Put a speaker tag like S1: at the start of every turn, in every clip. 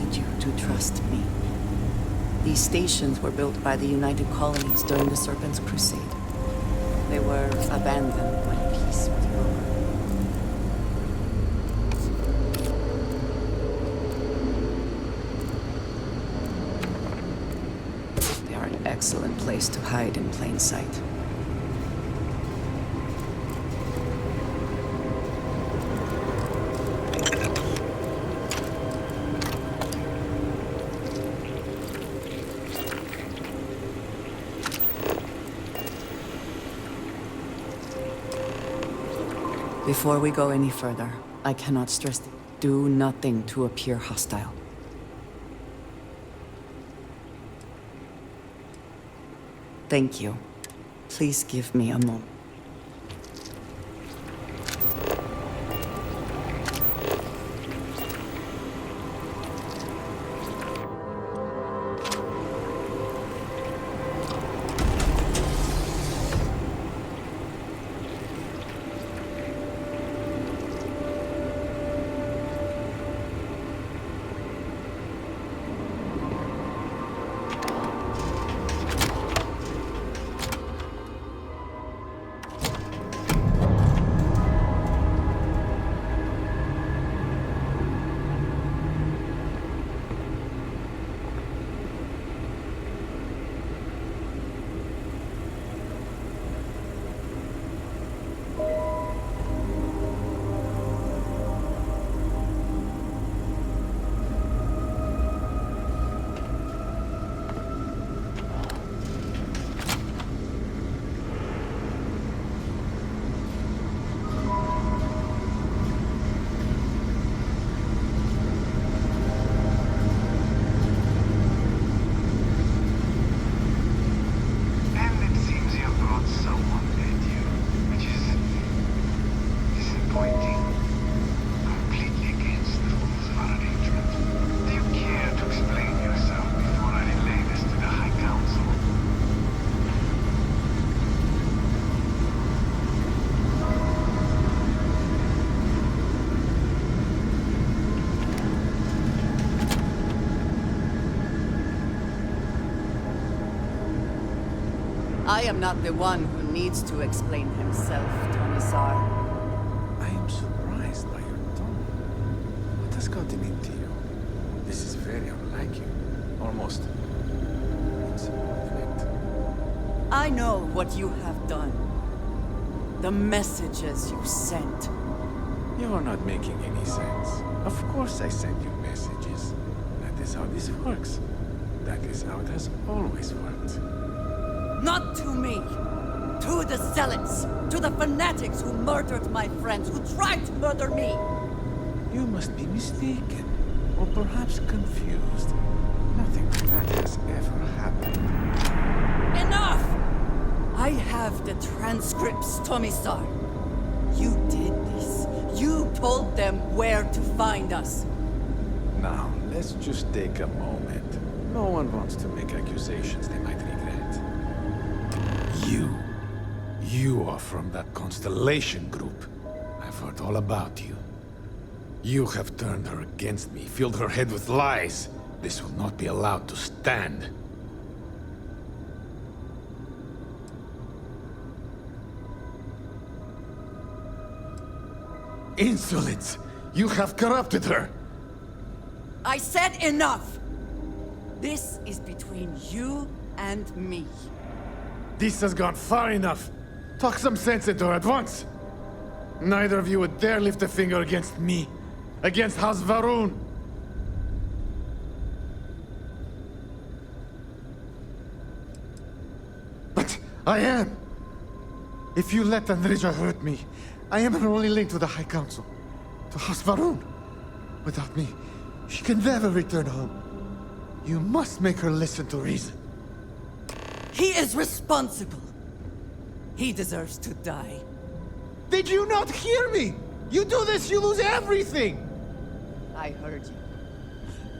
S1: need you to trust me. These stations were built by the United Colonies during the Serpent's Crusade. They were abandoned when peace was brokered. They are an excellent place to hide in plain sight. Before we go any further, I cannot stress, do nothing to appear hostile. Thank you. Please give me a moment. I am not the one who needs to explain himself, Commissar.
S2: I am surprised by your tone. What has gotten into you? This is very unlike you. Almost insubordinate.
S1: I know what you have done. The messages you sent.
S2: You are not making any sense. Of course I send you messages. That is how this works. That is how it has always worked.
S1: Not to me! To the zealots! To the fanatics who murdered my friends, who tried to murder me!
S2: You must be mistaken, or perhaps confused. Nothing like that has ever happened.
S1: Enough! I have the transcripts, Commissar. You did this. You told them where to find us.
S2: Now, let's just take a moment. No one wants to make accusations they might regret. You are from that Constellation group. I've heard all about you. You have turned her against me, filled her head with lies. This will not be allowed to stand. Insolence! You have corrupted her!
S1: I said enough! This is between you and me.
S2: This has gone far enough. Talk some sense into her at once. Neither of you would dare lift a finger against me. Against House Varun. But I am. If you let Andrija hurt me, I am her only link to the High Council. To House Varun. Without me, she can never return home. You must make her listen to reason.
S1: He is responsible. He deserves to die.
S2: Did you not hear me? You do this, you lose everything!
S1: I heard you.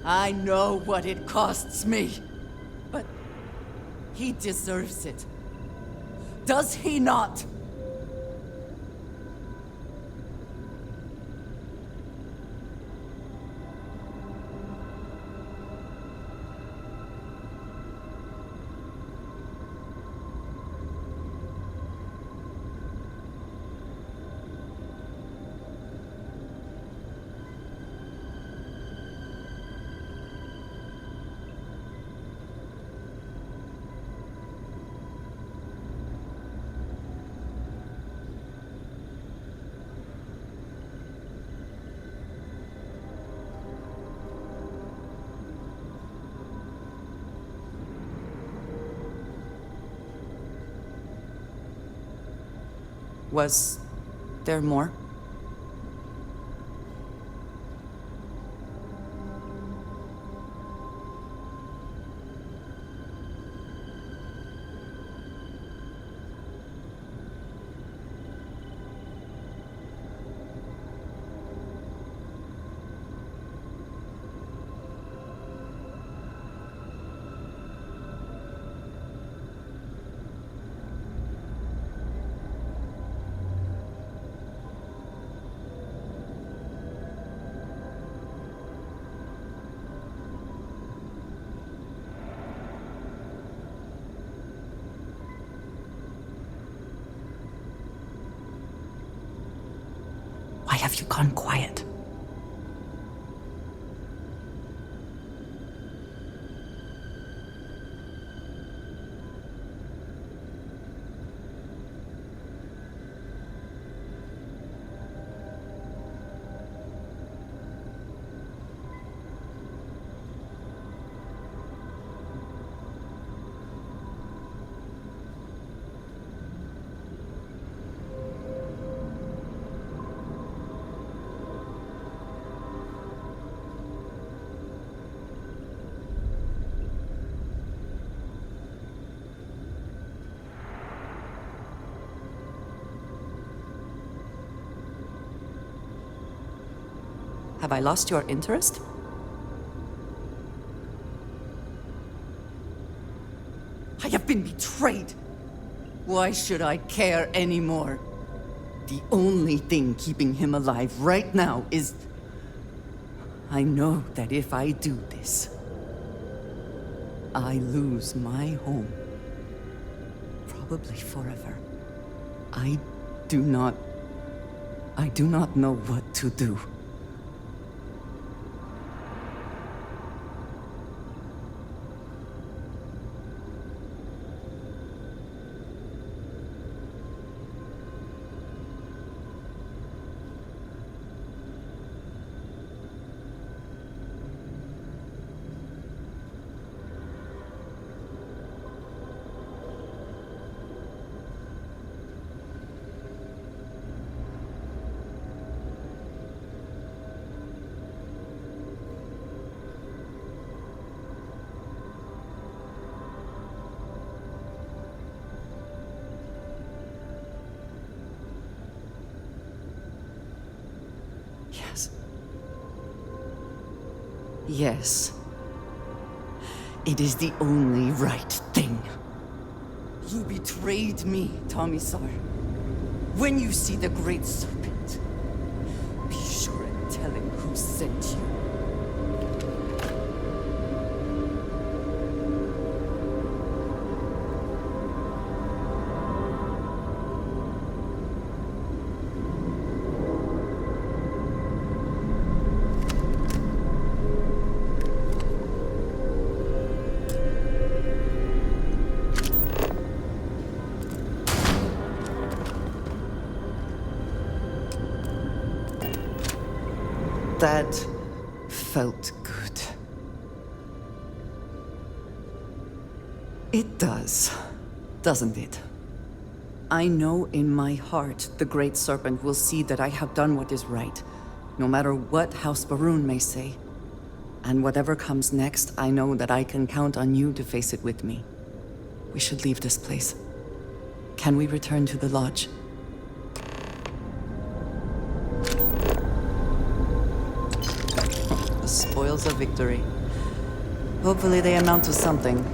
S1: I know what it costs me. But he deserves it. Does he not? Was there more? Why have you gone quiet? Have I lost your interest? I have been betrayed. Why should I care anymore? The only thing keeping him alive right now is... I know that if I do this, I lose my home. Probably forever. I do not know what to do. Yes. Yes. It is the only right thing. You betrayed me, Tomisar. When you see the Great Serpent, be sure and tell him who sent you. That felt good. It does, doesn't it? I know in my heart the Great Serpent will see that I have done what is right, no matter what House Barun may say. And whatever comes next, I know that I can count on you to face it with me. We should leave this place. Can we return to the lodge? Spoils of victory. Hopefully they amount to something.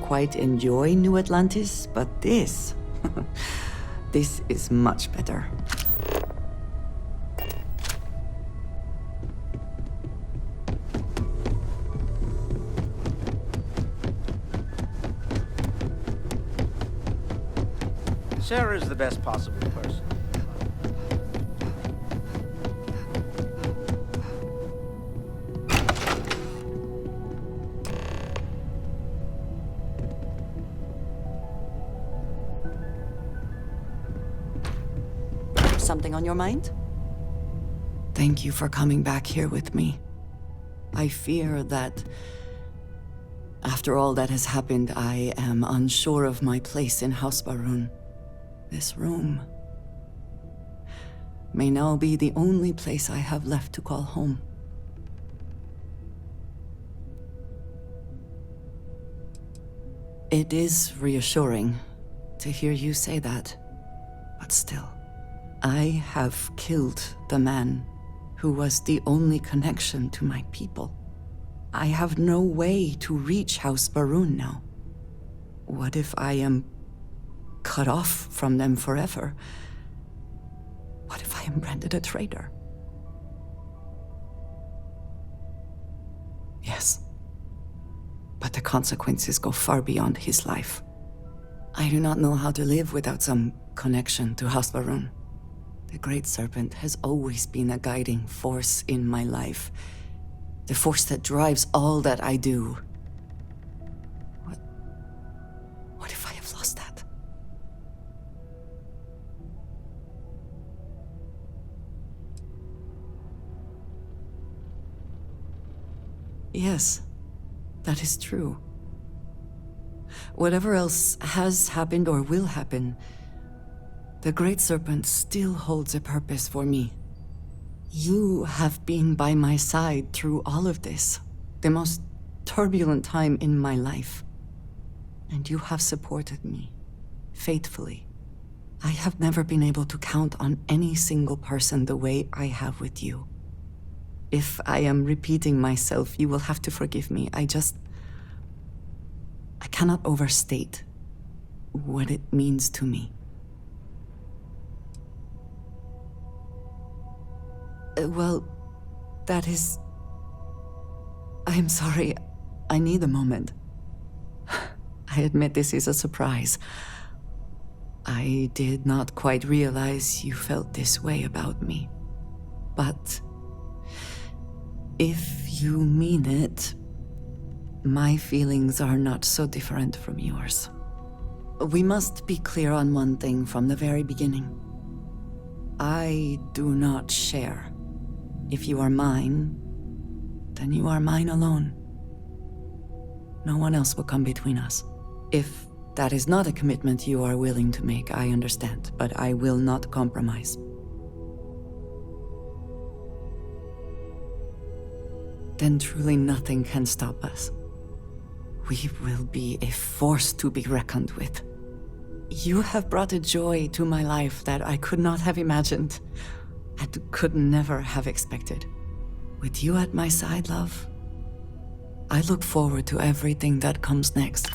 S1: quite enjoy New Atlantis, but this... this is much better.
S3: Sarah's the best possible person.
S1: Something on your mind? Thank you for coming back here with me. I fear that after all that has happened, I am unsure of my place in House Baroon. This room may now be the only place I have left to call home. It is reassuring to hear you say that, but still, I have killed the man who was the only connection to my people. I have no way to reach House Baroon now. What if I am cut off from them forever? What if I am branded a traitor? Yes. But the consequences go far beyond his life. I do not know how to live without some connection to House Baroon. The Great Serpent has always been a guiding force in my life. The force that drives all that I do. What if I have lost that? Yes, that is true. Whatever else has happened or will happen, the Great Serpent still holds a purpose for me. You have been by my side through all of this, the most turbulent time in my life. And you have supported me, faithfully. I have never been able to count on any single person the way I have with you. If I am repeating myself, you will have to forgive me. I cannot overstate what it means to me. Well, that is... I am sorry. I need a moment. I admit this is a surprise. I did not quite realize you felt this way about me. But if you mean it, my feelings are not so different from yours. We must be clear on one thing from the very beginning. I do not share. If you are mine, then you are mine alone. No one else will come between us. If that is not a commitment you are willing to make, I understand, but I will not compromise. Then truly nothing can stop us. We will be a force to be reckoned with. You have brought a joy to my life that I could not have imagined, and could never have expected. With you at my side, love, I look forward to everything that comes next.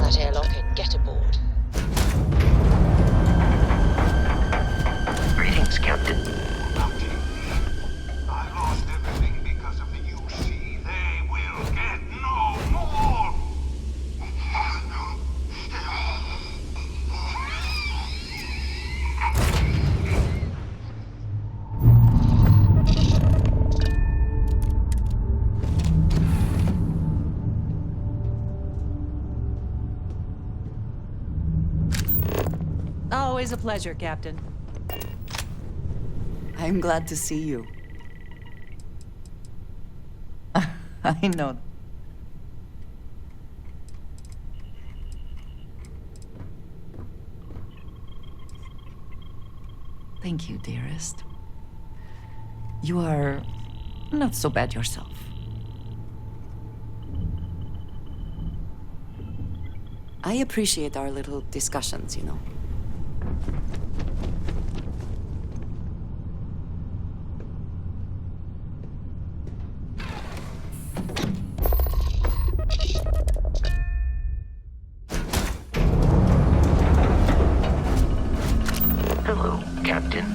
S4: that airlock and get aboard.
S5: Greetings, Captain.
S6: Bounty. I lost everything because of the UC. They will get no more!
S7: Always a pleasure, Captain.
S1: I'm glad to see you. I know. Thank you, dearest. You are not so bad yourself. I appreciate our little discussions, you know.
S5: Hello, Captain.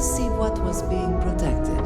S1: see what was being protected.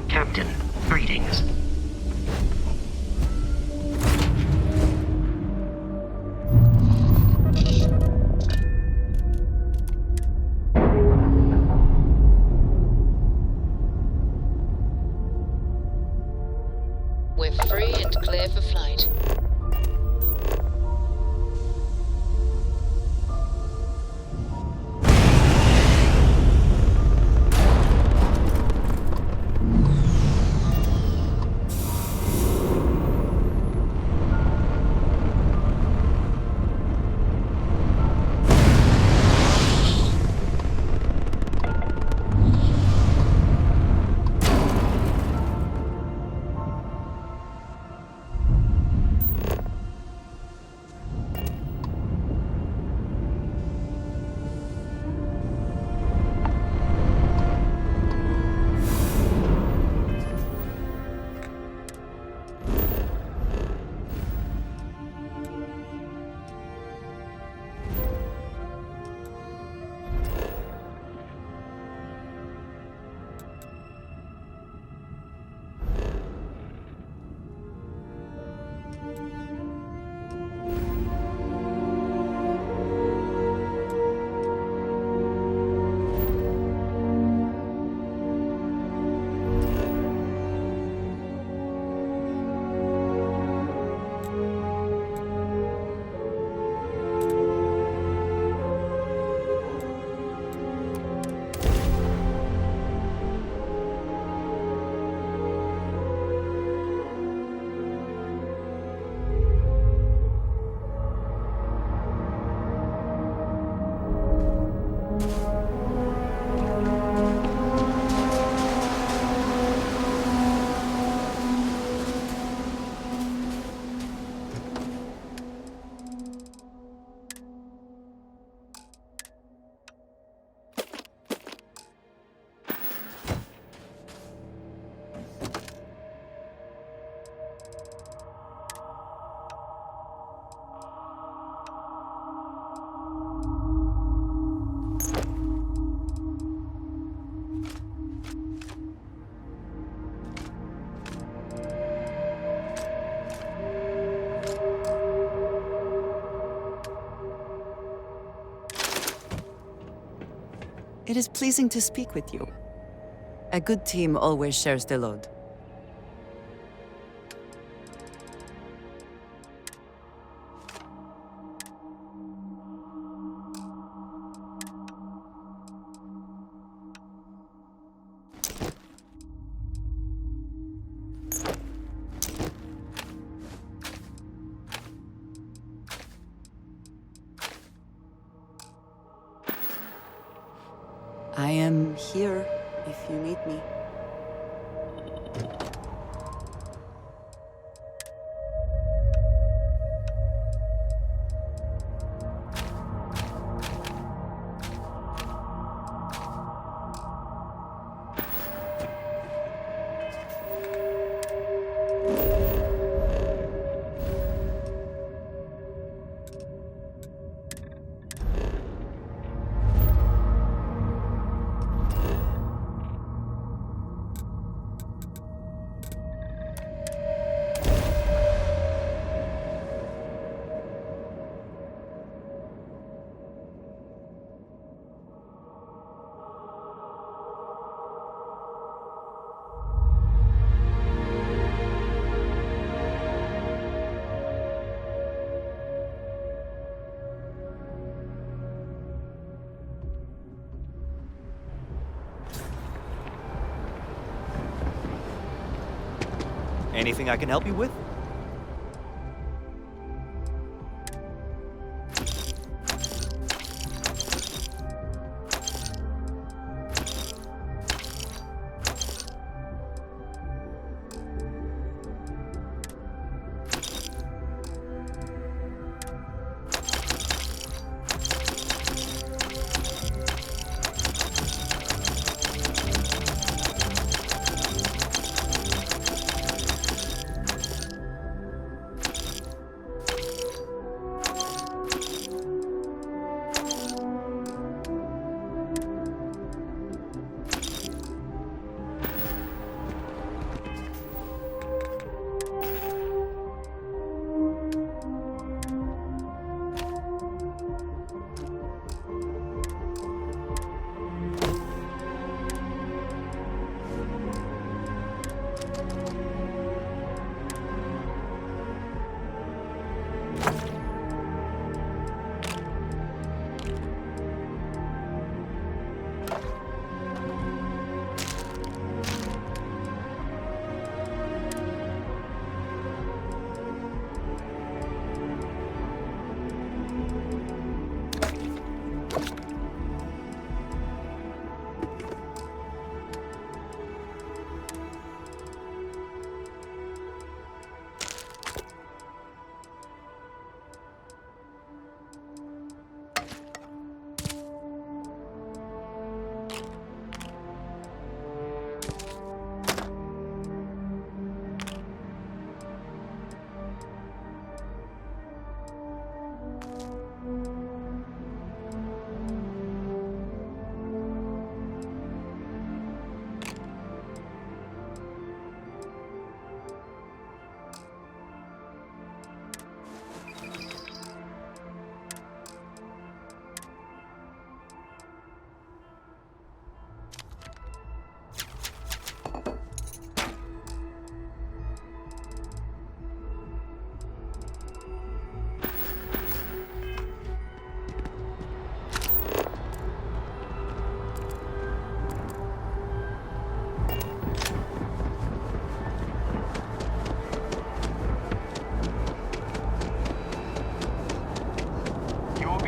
S5: Captain, greetings.
S4: We're free and clear for flight.
S1: It is pleasing to speak with you. A good team always shares the load. I am here if you need me.
S7: Anything I can help you with?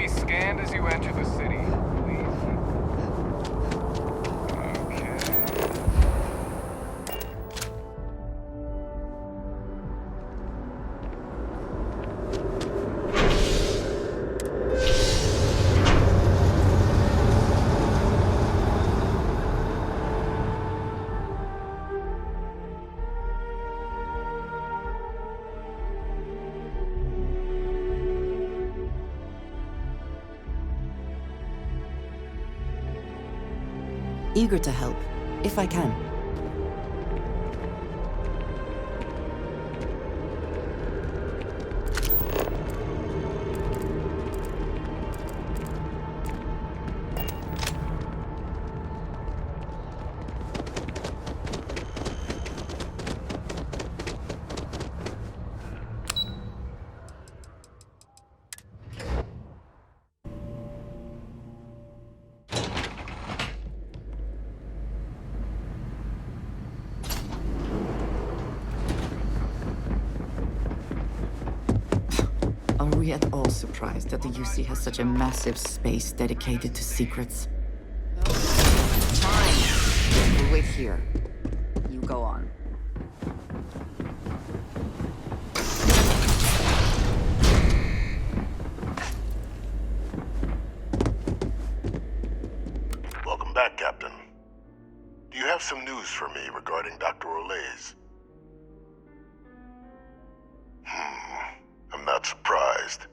S8: Scanned as you enter the city, please. Okay.
S1: Eager to help, if I can. Are we at all surprised that the UC has such a massive space dedicated to secrets? wait here. You go on.
S9: Welcome back, Captain. Do you have some news for me regarding Dr. Olays? I'm not surprised.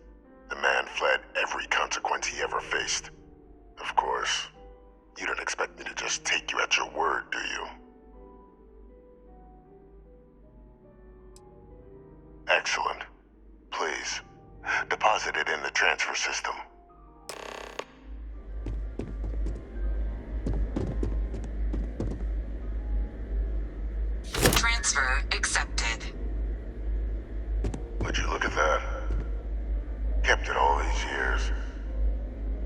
S9: The man fled every consequence he ever faced. Of course, you don't expect me to just take you at your word, do you? Excellent. Please, deposit it in the transfer system.
S10: Transfer accepted.
S9: Would you look at that? Kept it all these years.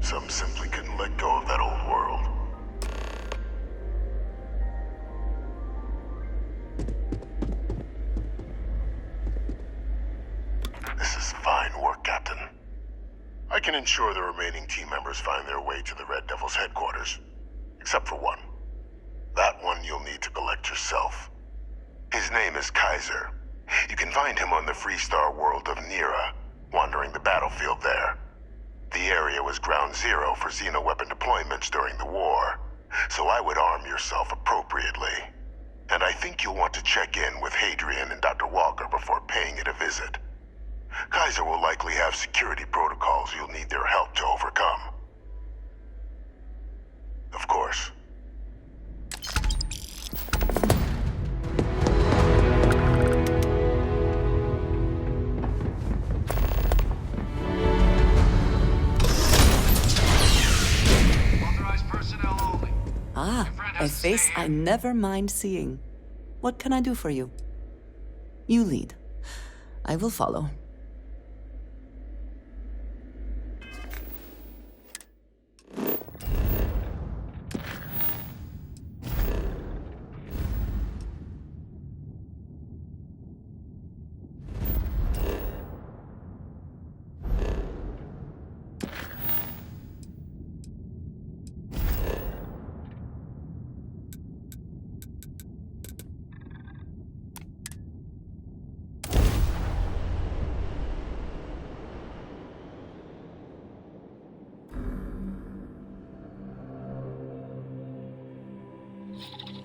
S9: Some simply couldn't let go of that old world. This is fine work, Captain. I can ensure the remaining team members find their way to the Red Devil's headquarters. Except for one. That one you'll need to collect yourself. His name is Kaiser. You can find him on the Freestar world of Nira, wandering the battlefield there. The area was ground zero for xeno-weapon deployments during the war, so I would arm yourself appropriately. And I think you'll want to check in with Hadrian and Dr. Walker before paying it a visit. Kaiser will likely have security protocols you'll need their help to overcome. Of course.
S6: Authorized personnel only.
S1: Ah, a face I never mind seeing. What can I do for you? You lead. I will follow.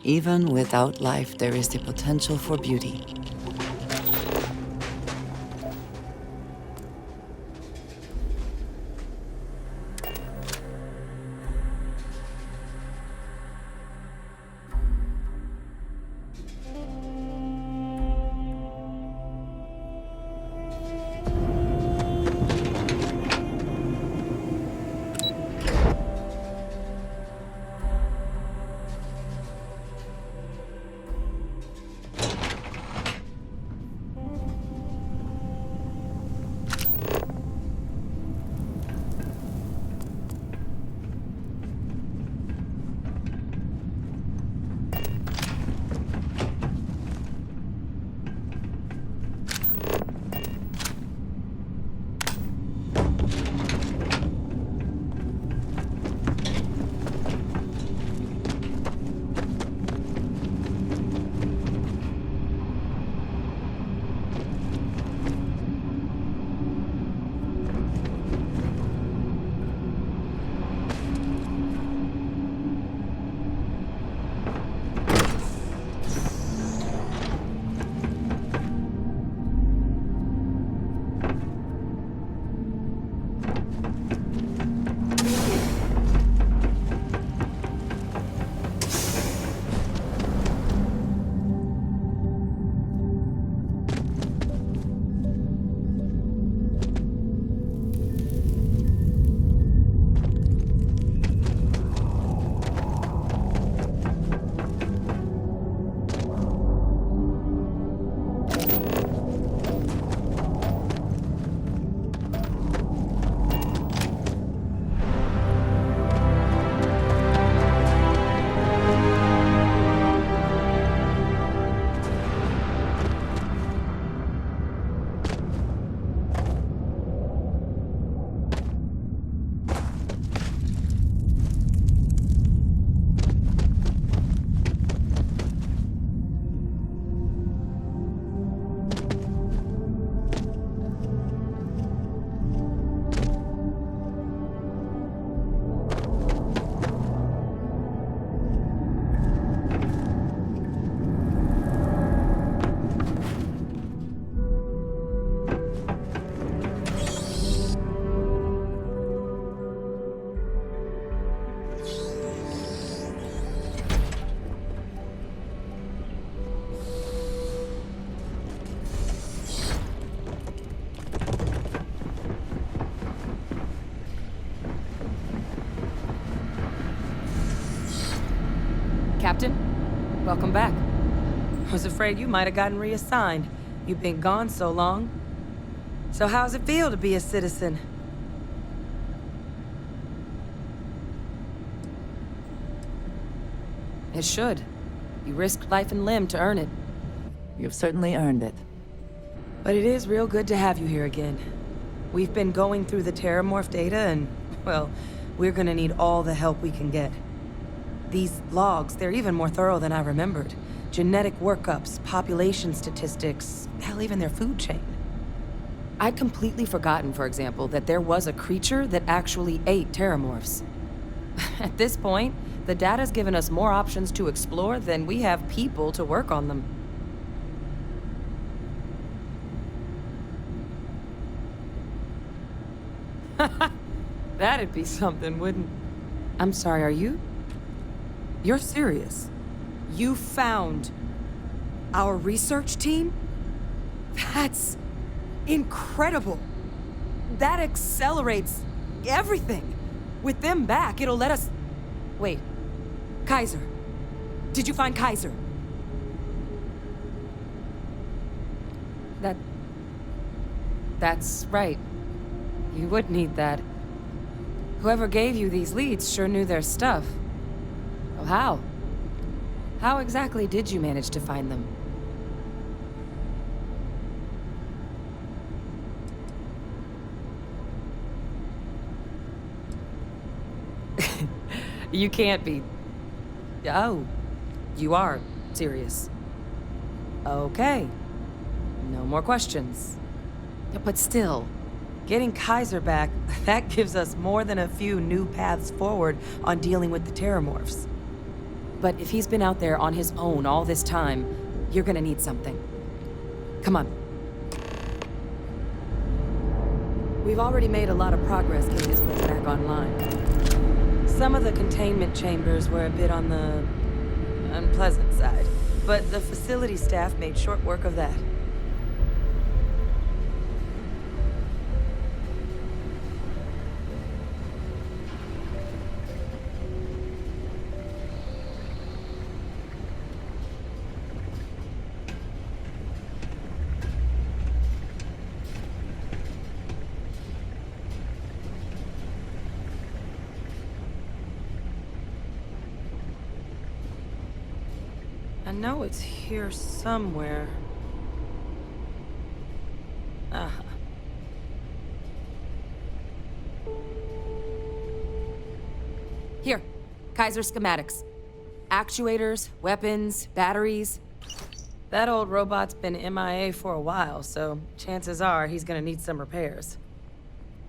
S1: Even without life, there is the potential for beauty.
S11: Welcome back. I was afraid you might have gotten reassigned. You've been gone so long. So how's it feel to be a citizen? It should. You risked life and limb to earn it.
S1: You've certainly earned it.
S11: But it is real good to have you here again. We've been going through the Terramorph data and, well, we're gonna need all the help we can get. These logs, they're even more thorough than I remembered. Genetic workups, population statistics, hell, even their food chain. I'd completely forgotten, for example, that there was a creature that actually ate Terramorphs. At this point, the data's given us more options to explore than we have people to work on them. That'd be something, wouldn't... I'm sorry, are you? You're serious? You found our research team? That's incredible. That accelerates everything. With them back, it'll let us... Wait. Kaiser. Did you find Kaiser? That's right. You would need that. Whoever gave you these leads sure knew their stuff. Well, how? How exactly did you manage to find them? You can't be... Oh, you are serious. Okay. No more questions. But still, getting Kaiser back, that gives us more than a few new paths forward on dealing with the Terramorphs. But if he's been out there on his own all this time, you're gonna need something. Come on. We've already made a lot of progress getting this place back online. Some of the containment chambers were a bit on the unpleasant side, but the facility staff made short work of that. I know it's here somewhere. Uh-huh. Here, Kaiser schematics. Actuators, weapons, batteries. That old robot's been MIA for a while, so chances are he's gonna need some repairs.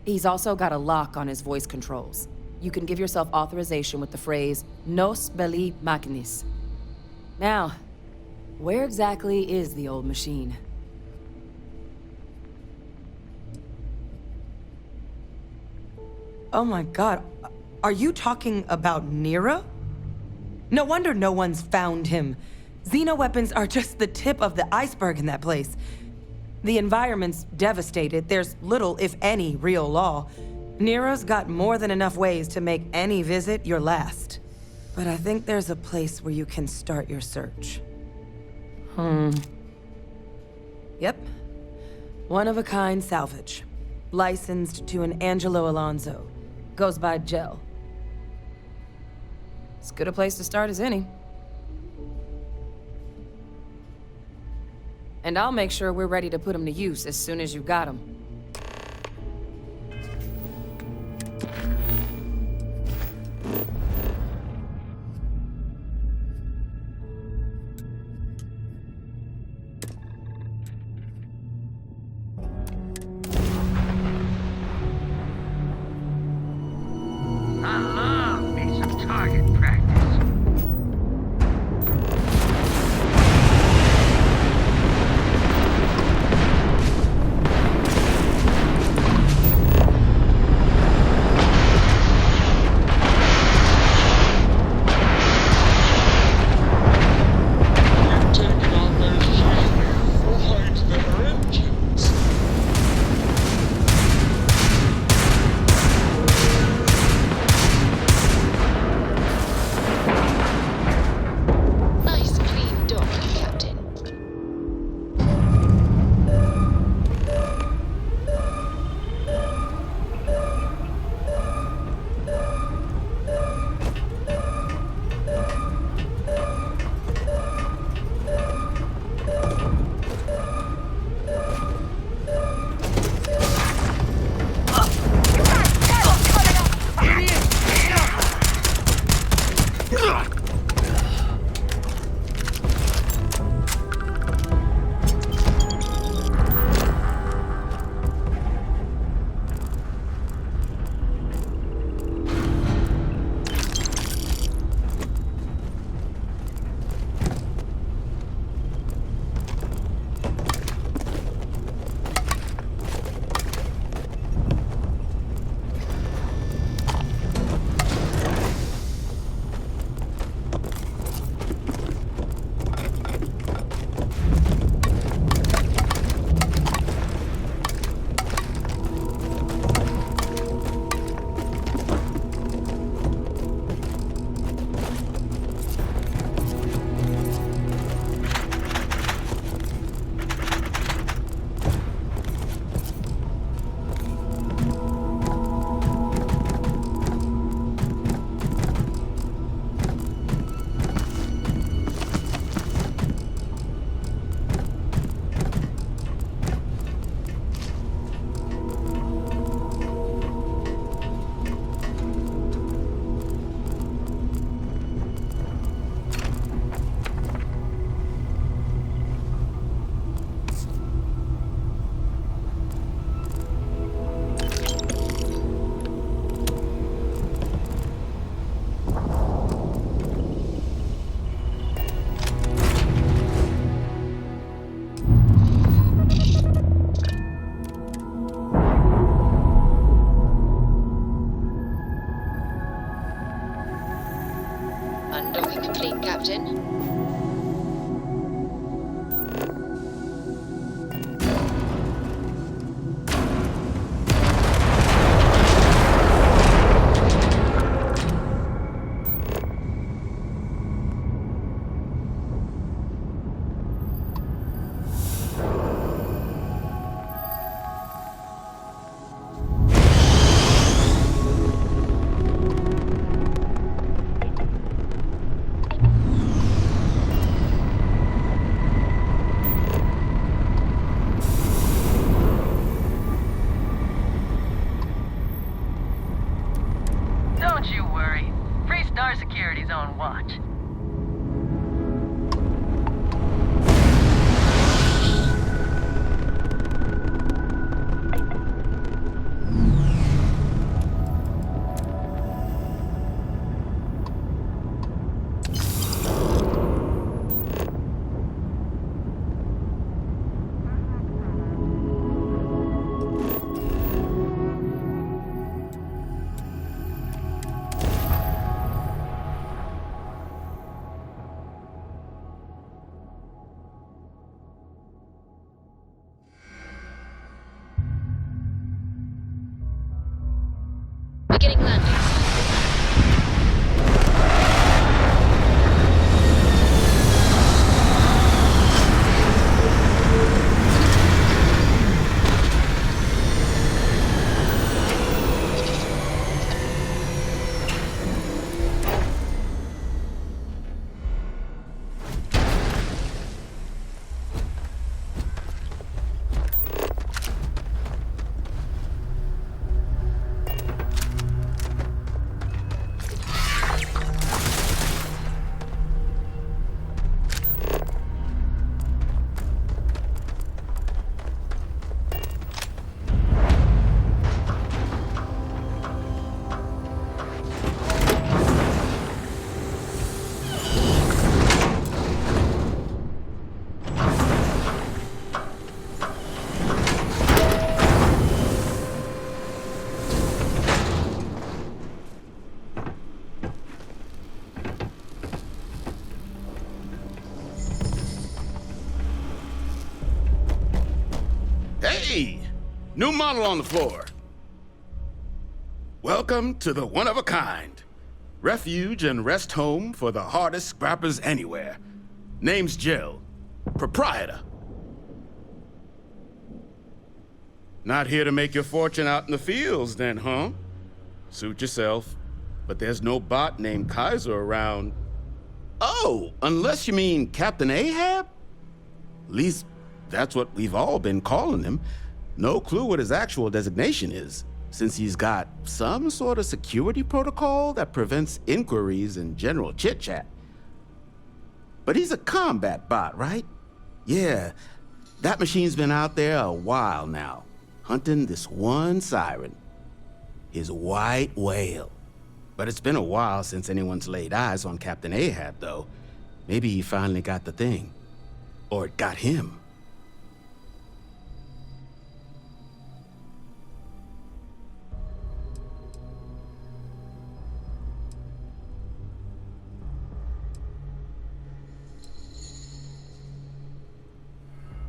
S11: He's also got a lock on his voice controls. You can give yourself authorization with the phrase, Nos belli machinis. Now, where exactly is the old machine? Oh my god, are you talking about Nero? No wonder no one's found him. Xenoweapons are just the tip of the iceberg in that place. The environment's devastated. There's little, if any, real law. Nero's got more than enough ways to make any visit your last. But I think there's a place where you can start your search. Yep. One-of-a-kind salvage. Licensed to an Angelo Alonso. Goes by Gel. As good a place to start as any. And I'll make sure we're ready to put him to use as soon as you've got him.
S5: I love me some target practice.
S12: New model on the floor. Welcome to the one-of-a-kind. Refuge and rest home for the hardest scrappers anywhere. Name's Jill. Proprietor. Not here to make your fortune out in the fields then, huh? Suit yourself. But there's no bot named Kaiser around. Oh, unless you mean Captain Ahab? At least that's what we've all been calling him. No clue what his actual designation is, since he's got some sort of security protocol that prevents inquiries and general chit-chat. But he's a combat bot, right? Yeah, that machine's been out there a while now, hunting this one siren, his white whale. But it's been a while since anyone's laid eyes on Captain Ahab, though. Maybe he finally got the thing. Or it got him.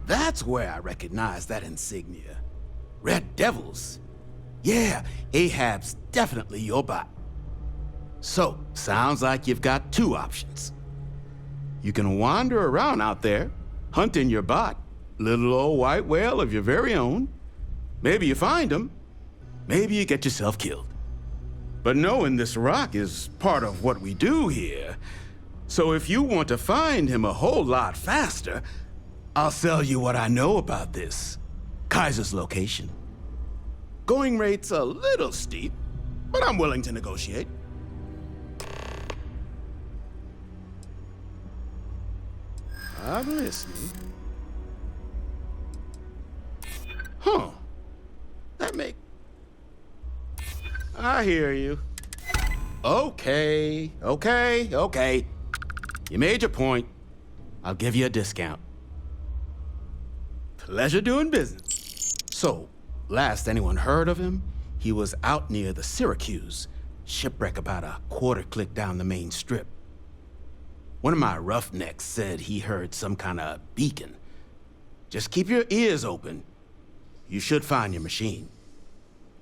S12: That's where I recognize that insignia. Red Devils. Yeah, Ahab's definitely your bot. So, sounds like you've got two options. You can wander around out there, hunting your bot, little old white whale of your very own. Maybe you find him, maybe you get yourself killed. But knowing this rock is part of what we do here. So if you want to find him a whole lot faster, I'll sell you what I know about this. Kaiser's location. Going rate's a little steep, but I'm willing to negotiate. I'm listening. Huh. I hear you. Okay. You made your point. I'll give you a discount. Pleasure doing business. So, last anyone heard of him, he was out near the Syracuse, shipwreck about a quarter click down the main strip. One of my roughnecks said he heard some kind of beacon. Just keep your ears open. You should find your machine.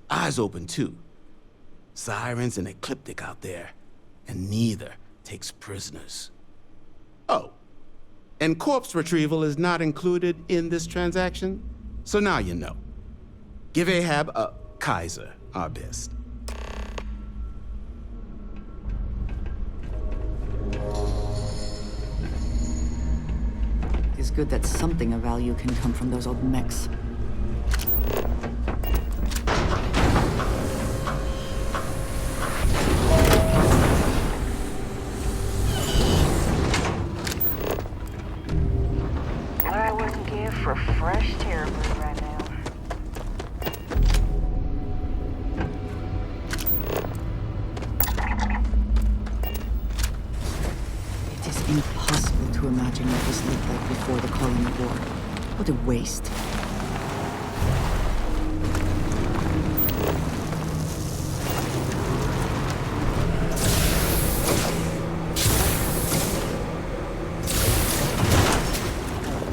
S12: Eyes open, too. Sirens and Ecliptic out there, and neither takes prisoners. Oh, and corpse retrieval is not included in this transaction, so now you know. Give Ahab a Kaiser our best.
S1: It's good that something of value can come from those old mechs.
S10: I wouldn't give for fresh terrible right now.
S1: It is impossible to imagine what this looked like before the Colony War. What a waste.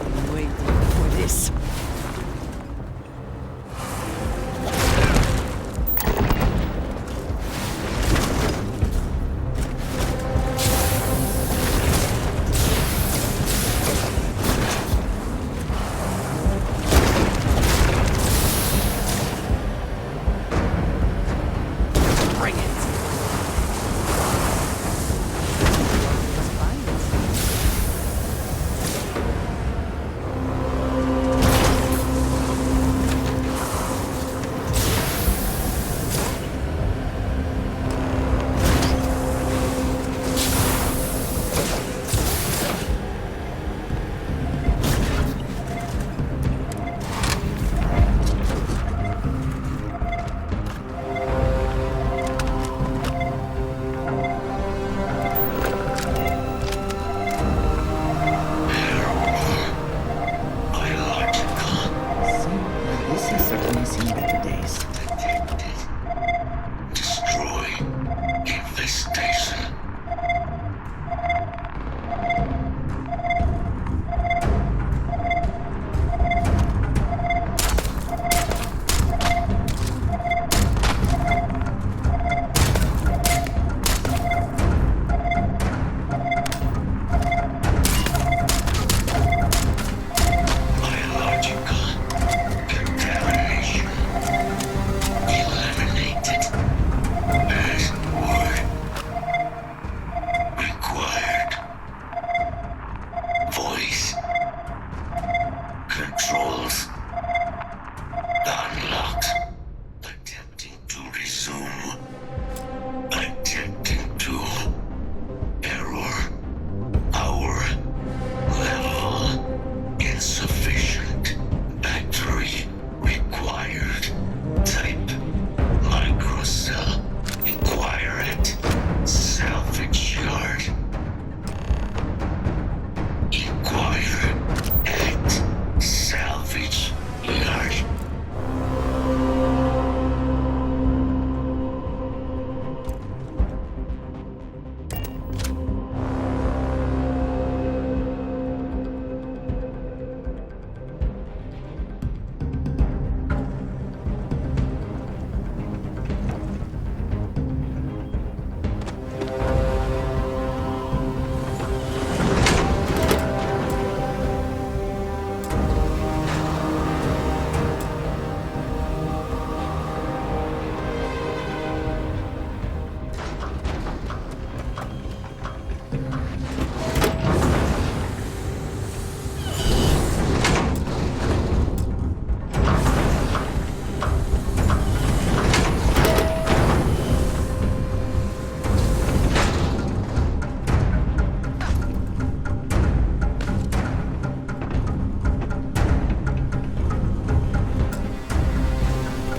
S1: I'm waiting for this.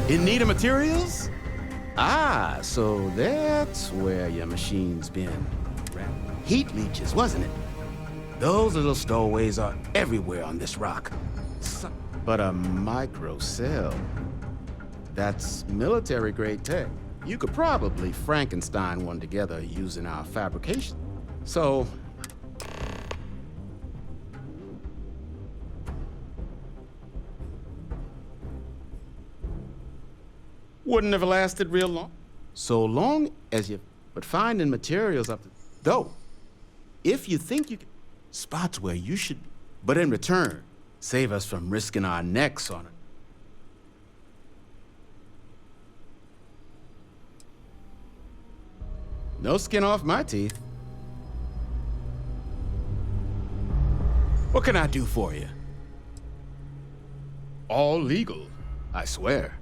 S12: In need of materials? Ah, so that's where your machine's been. Heat leeches, wasn't it? Those little stowaways are everywhere on this rock. But a microcell? That's military-grade tech. You could probably Frankenstein one together using our fabrication. So... wouldn't have lasted real long. So long as you... But finding materials up to... Though, if you think you can... Spots where you should... But in return, save us from risking our necks on it. No skin off my teeth. What can I do for you? All legal, I swear.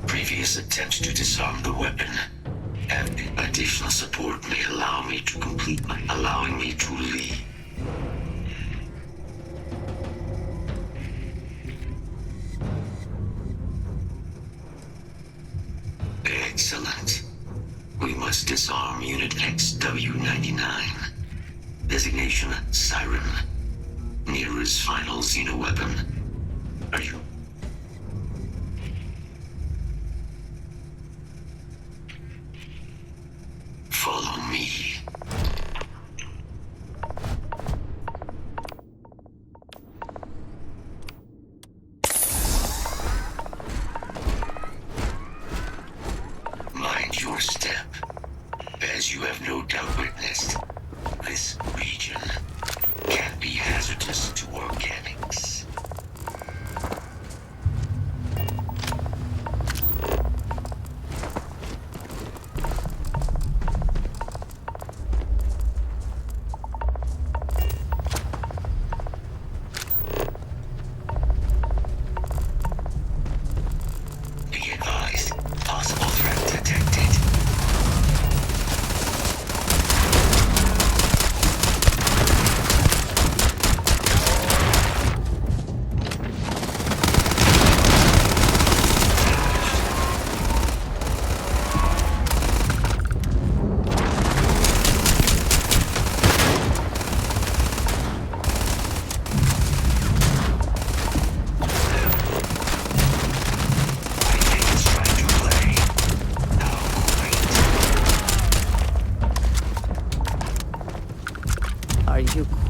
S13: Previous attempts to disarm the weapon. Additional support may allow me to allowing me to leave. Excellent. We must disarm Unit XW-99. Designation Siren. Nearest final xeno-weapon. Are you... Follow me.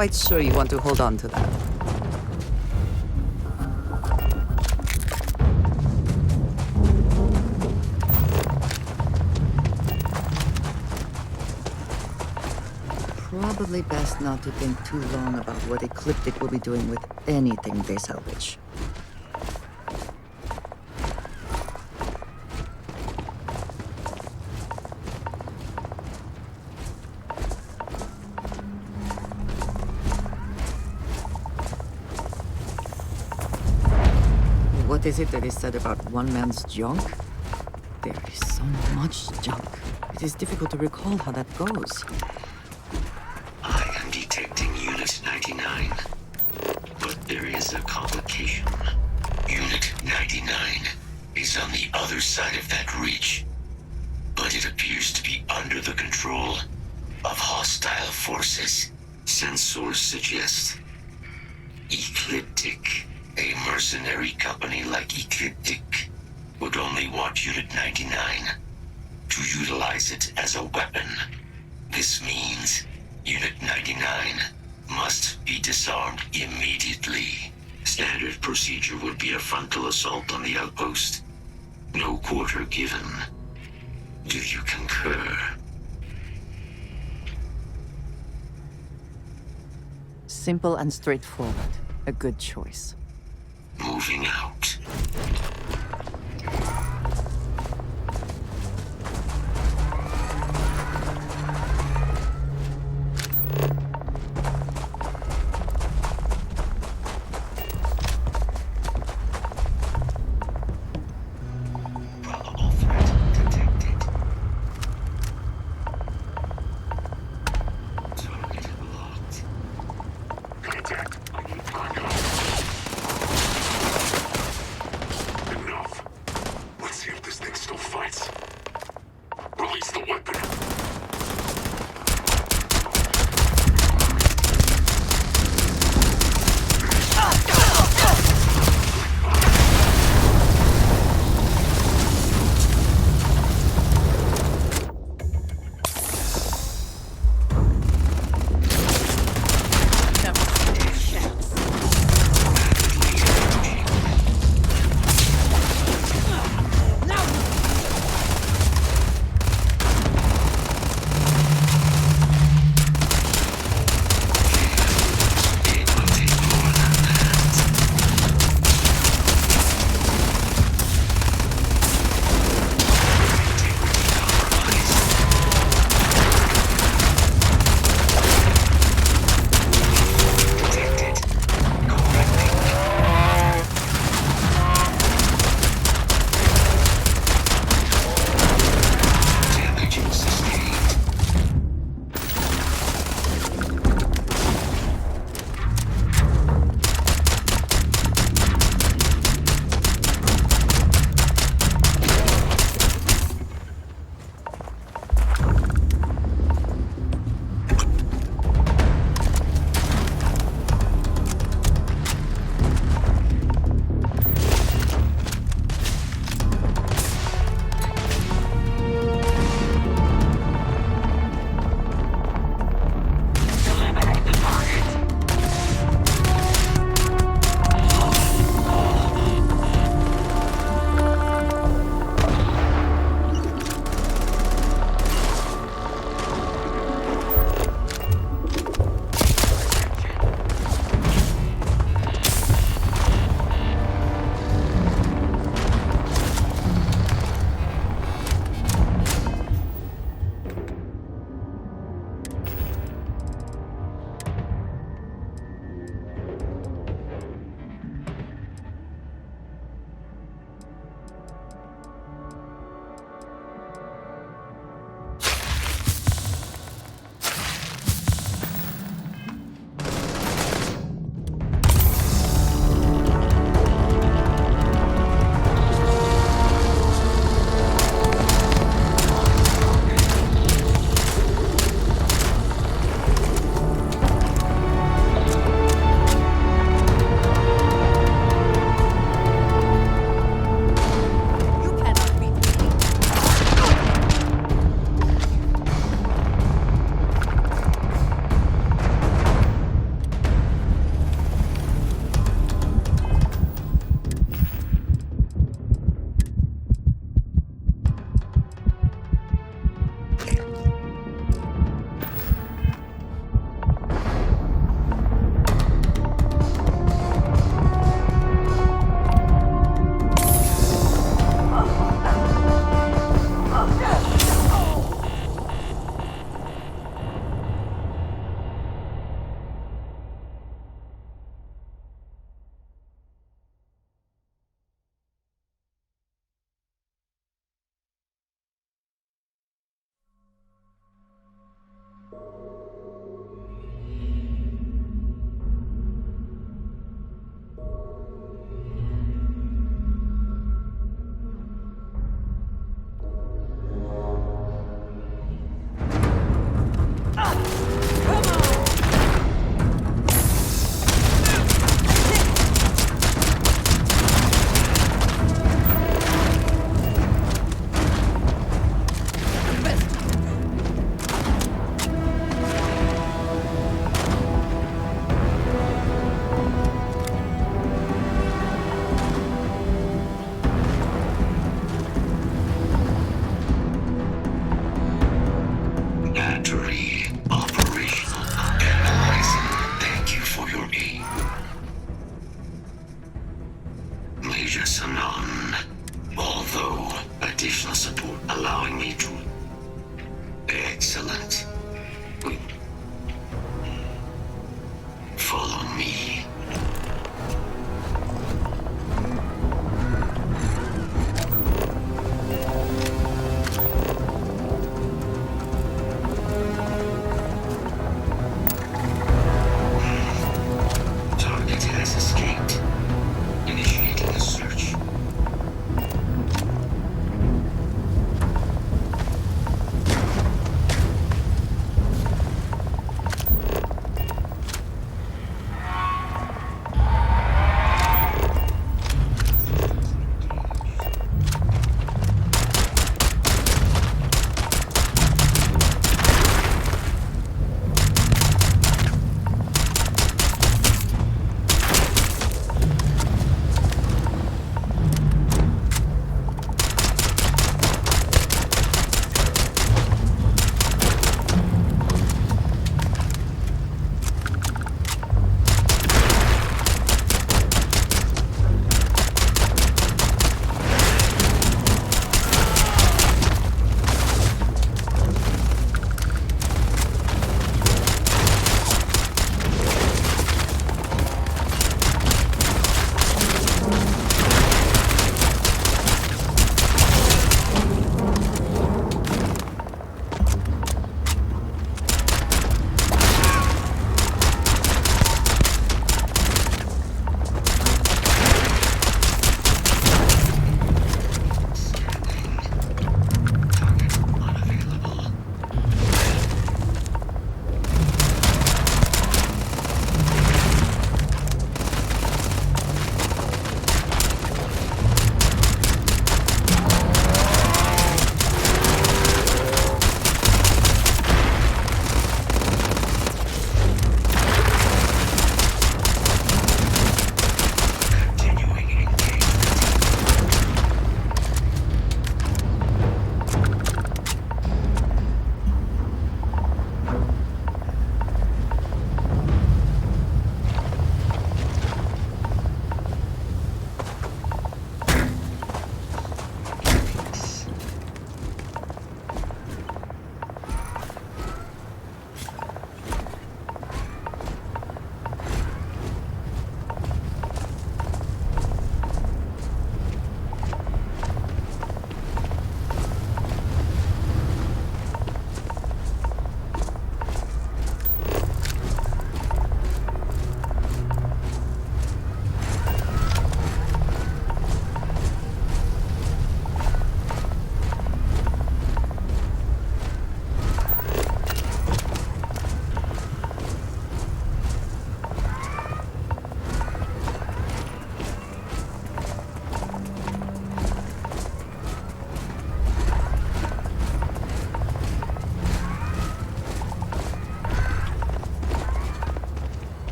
S1: quite sure you want to hold on to that. Probably best not to think too long about what Ecliptic will be doing with anything they salvage. What is it that is said about one man's junk? There is so much junk. It is difficult to recall how that goes.
S13: I am detecting Unit 99. But there is a complication. Unit 99 is on the other side of that ridge. But it appears to be under the control of hostile forces. Sensors suggest Ecliptic, a mercenary company like Ecliptic, would only want Unit 99 to utilize it as a weapon. This means Unit 99 must be disarmed immediately. Standard procedure would be a frontal assault on the outpost. No quarter given. Do you concur?
S1: Simple and straightforward. A good choice.
S13: Moving out. Probable threat detected. Target locked. Contact. I need cargo.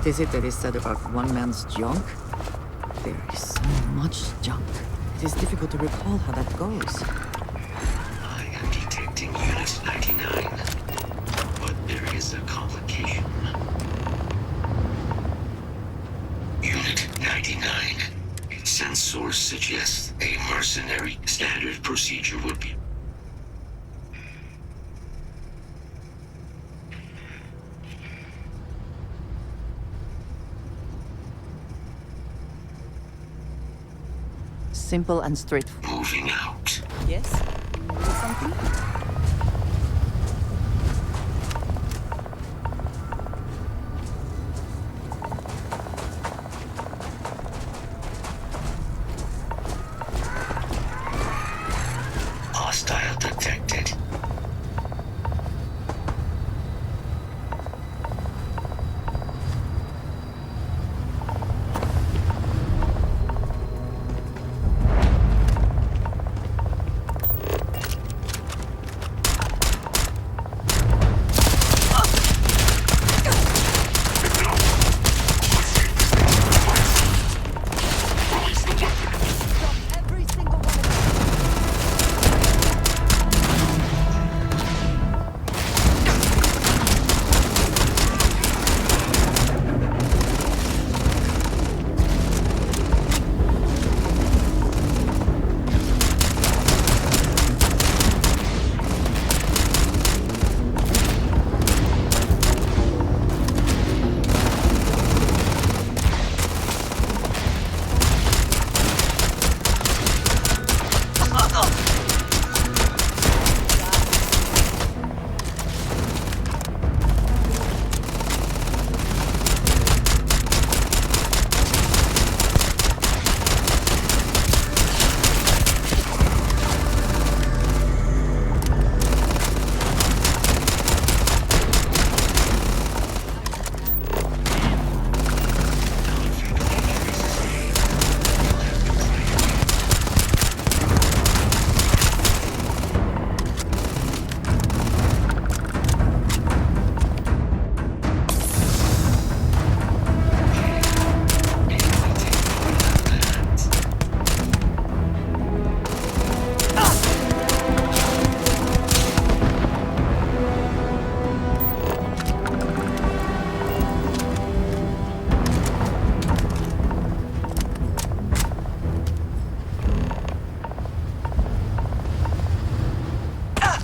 S1: What is it that is said about one man's junk? There is so much junk. It is difficult to recall how that goes.
S13: I am detecting Unit 99, but there is a complication. Unit 99. Sensors suggest a mercenary. Standard procedure would be...
S1: Simple and straightforward.
S13: Moving out.
S1: Yes? Something?
S13: Hostile detected.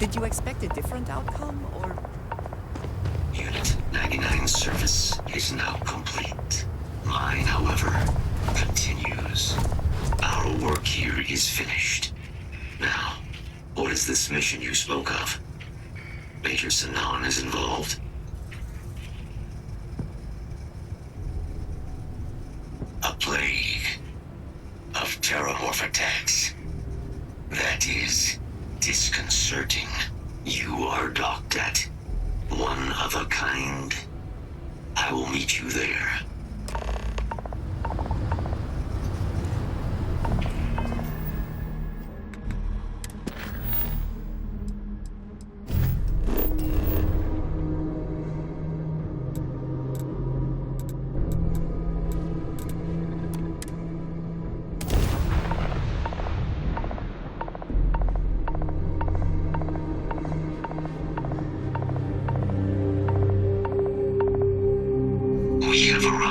S1: Did you expect a different outcome, or...?
S13: Unit 99's service is now complete. Mine, however, continues. Our work here is finished. Now, what is this mission you spoke of? Major Sinan is involved? A plague of terramorph attacks. That is disconcerting. You are docked at one of a kind. I will meet you there. We have arrived.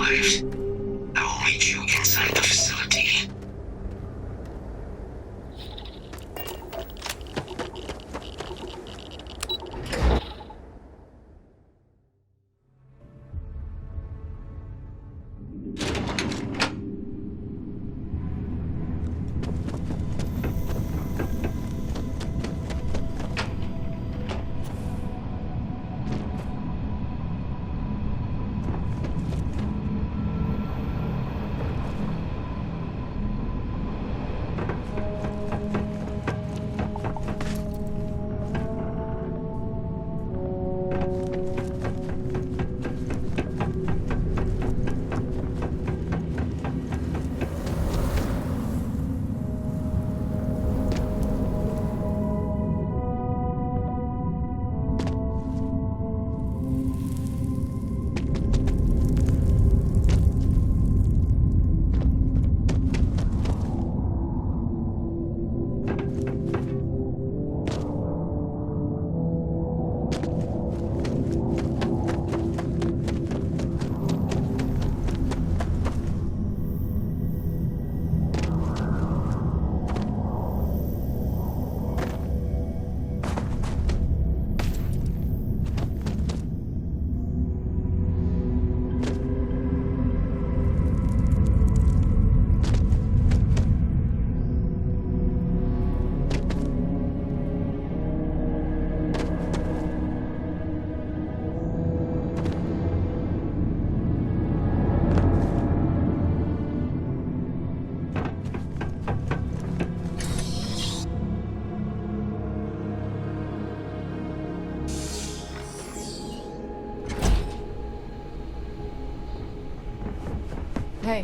S14: okay.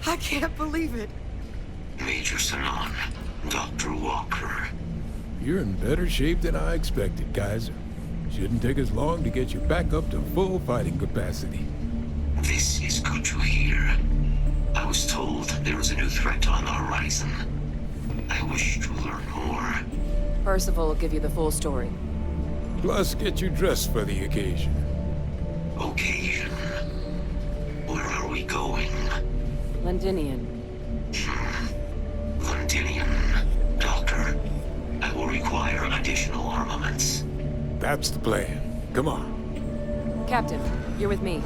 S11: I can't believe it.
S13: Major Sanon, Dr. Walker.
S15: You're in better shape than I expected, Kaiser. Shouldn't take us long to get you back up to full fighting capacity.
S13: This is good to hear. I was told there was a new threat on the horizon. I wish to learn more.
S11: Percival will give you the full story.
S15: Plus, get you dressed for the occasion.
S13: Occasion? Where are we going?
S11: Londinian.
S13: Londinian. Doctor, I will require additional armaments.
S15: That's the plan. Come on.
S11: Captain, you're with me.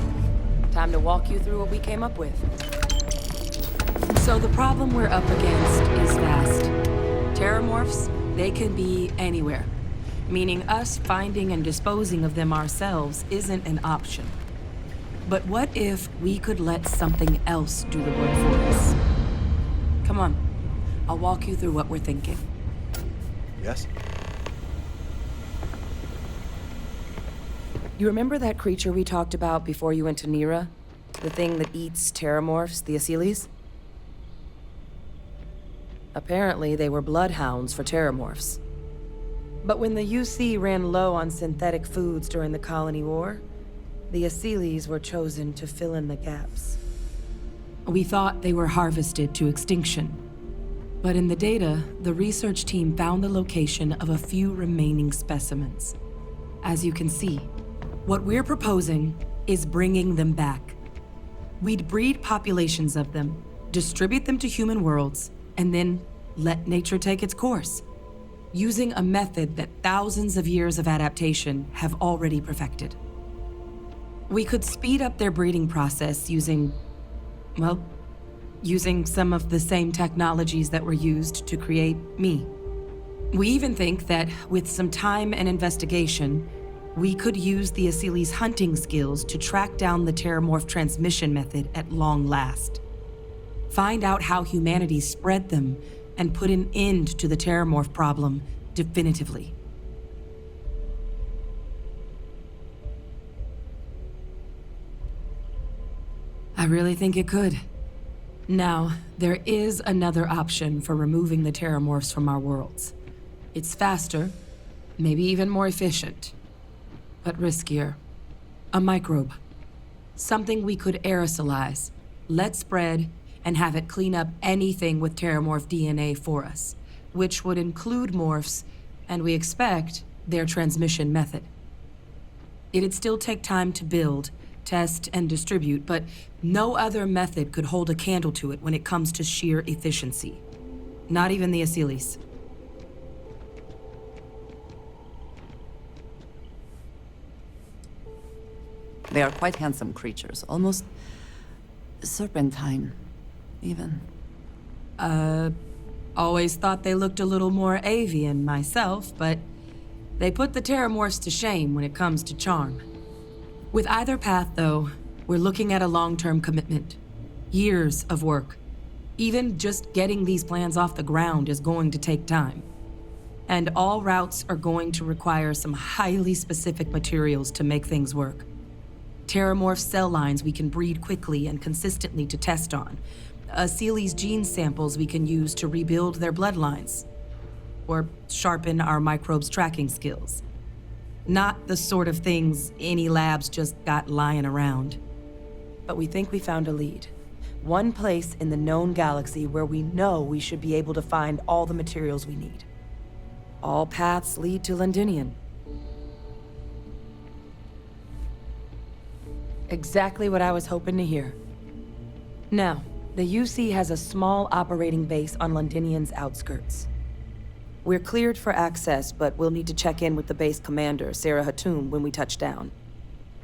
S11: Time to walk you through what we came up with. So the problem we're up against is vast. Terramorphs, they can be anywhere. Meaning us finding and disposing of them ourselves isn't an option. But what if we could let something else do the work for us? Come on, I'll walk you through what we're thinking.
S7: Yes?
S11: You remember that creature we talked about before you went to Nira? The thing that eats terramorphs, the Asylees? Apparently, they were bloodhounds for terramorphs. But when the UC ran low on synthetic foods during the Colony War, the Asylees were chosen to fill in the gaps. We thought they were harvested to extinction. But in the data, the research team found the location of a few remaining specimens. As you can see, what we're proposing is bringing them back. We'd breed populations of them, distribute them to human worlds, and then let nature take its course, using a method that thousands of years of adaptation have already perfected. We could speed up their breeding process using some of the same technologies that were used to create me. We even think that with some time and investigation, we could use the Asylees' hunting skills to track down the Terramorph transmission method at long last. Find out how humanity spread them and put an end to the Terramorph problem definitively. I really think it could. Now, there is another option for removing the Terramorphs from our worlds. It's faster, maybe even more efficient, but riskier. A microbe. Something we could aerosolize, let spread, and have it clean up anything with Terramorph DNA for us, which would include morphs, and we expect their transmission method. It'd still take time to build, test, and distribute, but no other method could hold a candle to it when it comes to sheer efficiency. Not even the Asylees.
S1: They are quite handsome creatures, almost serpentine, even.
S11: Always thought they looked a little more avian myself, but they put the Terramorphs to shame when it comes to charm. With either path, though, we're looking at a long-term commitment. Years of work. Even just getting these plans off the ground is going to take time. And all routes are going to require some highly specific materials to make things work. Terramorph cell lines we can breed quickly and consistently to test on. Asylees' gene samples we can use to rebuild their bloodlines. Or sharpen our microbes' tracking skills. Not the sort of things any labs just got lying around. But we think we found a lead. One place in the known galaxy where we know we should be able to find all the materials we need. All paths lead to Londinian. Exactly what I was hoping to hear. Now, the UC has a small operating base on Londinian's outskirts. We're cleared for access, but we'll need to check in with the base commander, Sarah Hatum, when we touch down.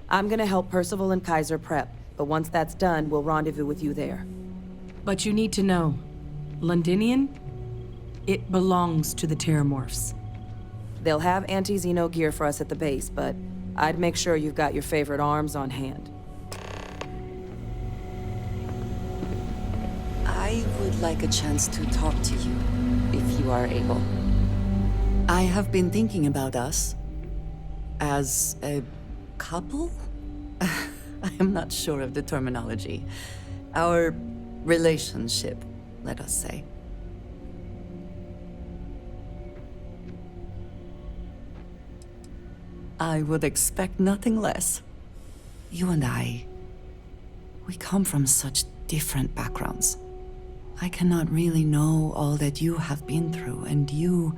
S11: I'm gonna help Percival and Kaiser prep, but once that's done, we'll rendezvous with you there. But you need to know, Londinian, it belongs to the Terramorphs. They'll have anti-Xeno gear for us at the base, but I'd make sure you've got your favorite arms on hand.
S1: I would like a chance to talk to you, if you are able. I have been thinking about us as a couple, I am not sure of the terminology. Our relationship, let us say. I would expect nothing less. You and I, we come from such different backgrounds. I cannot really know all that you have been through, and you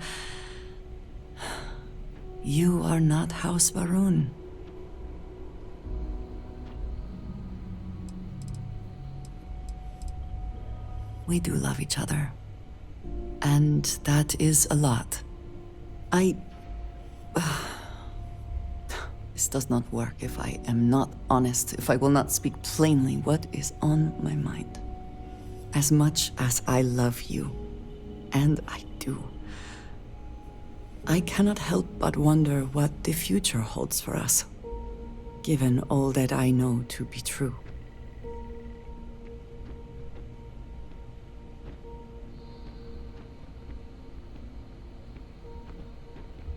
S1: are not House Varun. We do love each other. And that is a lot. This does not work if I am not honest, if I will not speak plainly what is on my mind. As much as I love you, and I do, I cannot help but wonder what the future holds for us, given all that I know to be true.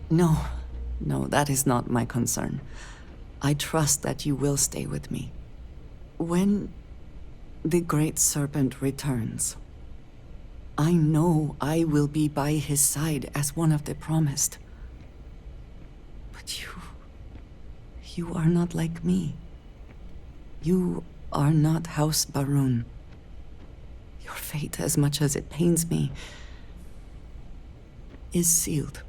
S1: No, that is not my concern. I trust that you will stay with me. When the Great Serpent returns, I know I will be by his side as one of the promised. But you are not like me. You are not House Varun. Your fate, as much as it pains me, is sealed.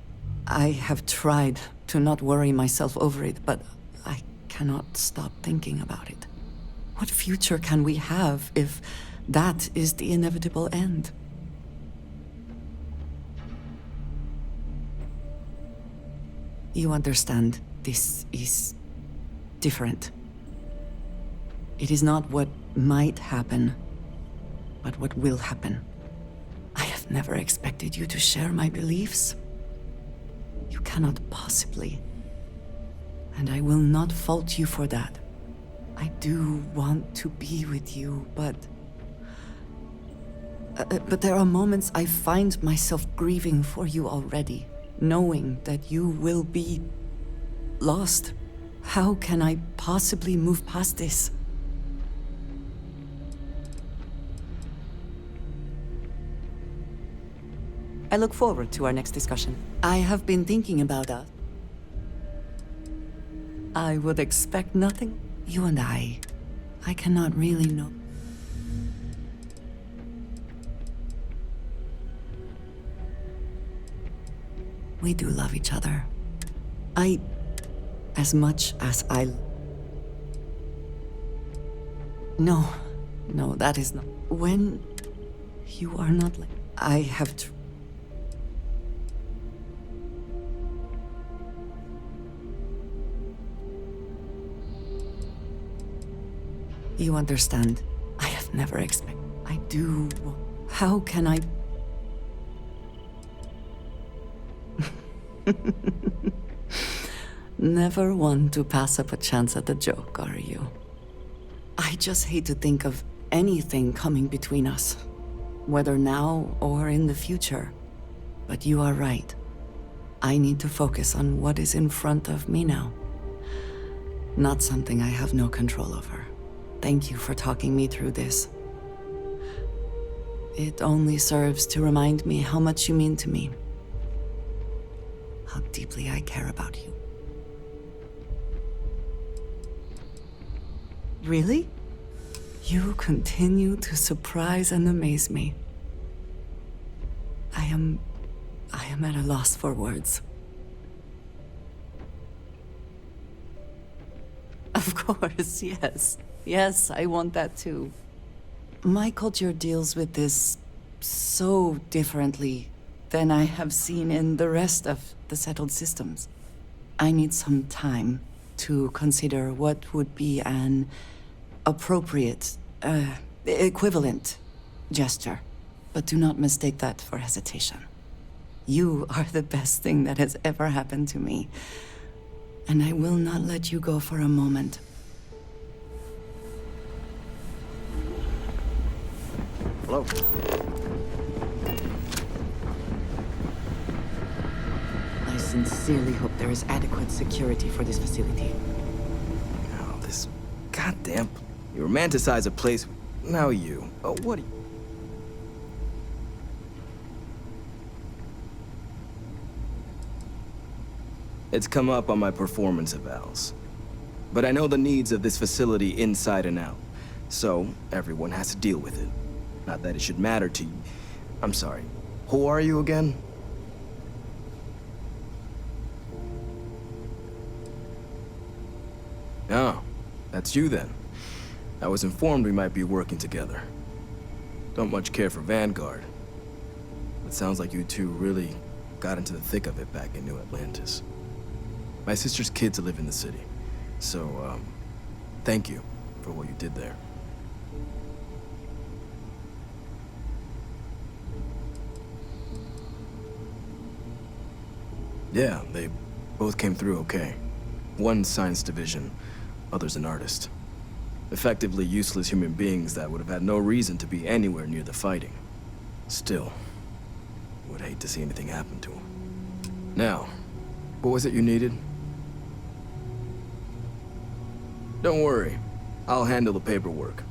S1: I have tried to not worry myself over it, but I cannot stop thinking about it. What future can we have if that is the inevitable end? You understand, this is different. It is not what might happen, but what will happen. I have never expected you to share my beliefs. You cannot possibly. And I will not fault you for that. I do want to be with you, but there are moments I find myself grieving for you already, knowing that you will be lost. How can I possibly move past this? I look forward to our next discussion. I have been thinking about that. I would expect nothing. You and I cannot really know. We do love each other. As much as I... No, that is not... When you are not like... I have to... You understand. I have never expected. I do. How can I? Never one to pass up a chance at a joke, are you? I just hate to think of anything coming between us, whether now or in the future. But you are right. I need to focus on what is in front of me now. Not something I have no control over. Thank you for talking me through this. It only serves to remind me how much you mean to me. How deeply I care about you. Really? You continue to surprise and amaze me. I am at a loss for words. Of course, yes. Yes, I want that too. My culture deals with this so differently than I have seen in the rest of the settled systems. I need some time to consider what would be an appropriate, equivalent gesture. But do not mistake that for hesitation. You are the best thing that has ever happened to me. And I will not let you go for a moment.
S3: Hello.
S1: I sincerely hope there is adequate security for this facility.
S7: Oh, this
S14: damp. You romanticize a place. Now you. Oh, what do you... It's come up on my performance evals. But I know the needs of this facility inside and out. So, everyone has to deal with it. Not that it should matter to you. I'm sorry. Who are you again? Oh, that's you then. I was informed we might be working together. Don't much care for Vanguard. It sounds like you two really got into the thick of it back in New Atlantis. My sister's kids live in the city. So, thank you for what you did there. Yeah, they both came through okay. One science division, others an artist. Effectively useless human beings that would have had no reason to be anywhere near the fighting. Still, would hate to see anything happen to them. Now, what was it you needed? Don't worry, I'll handle the paperwork.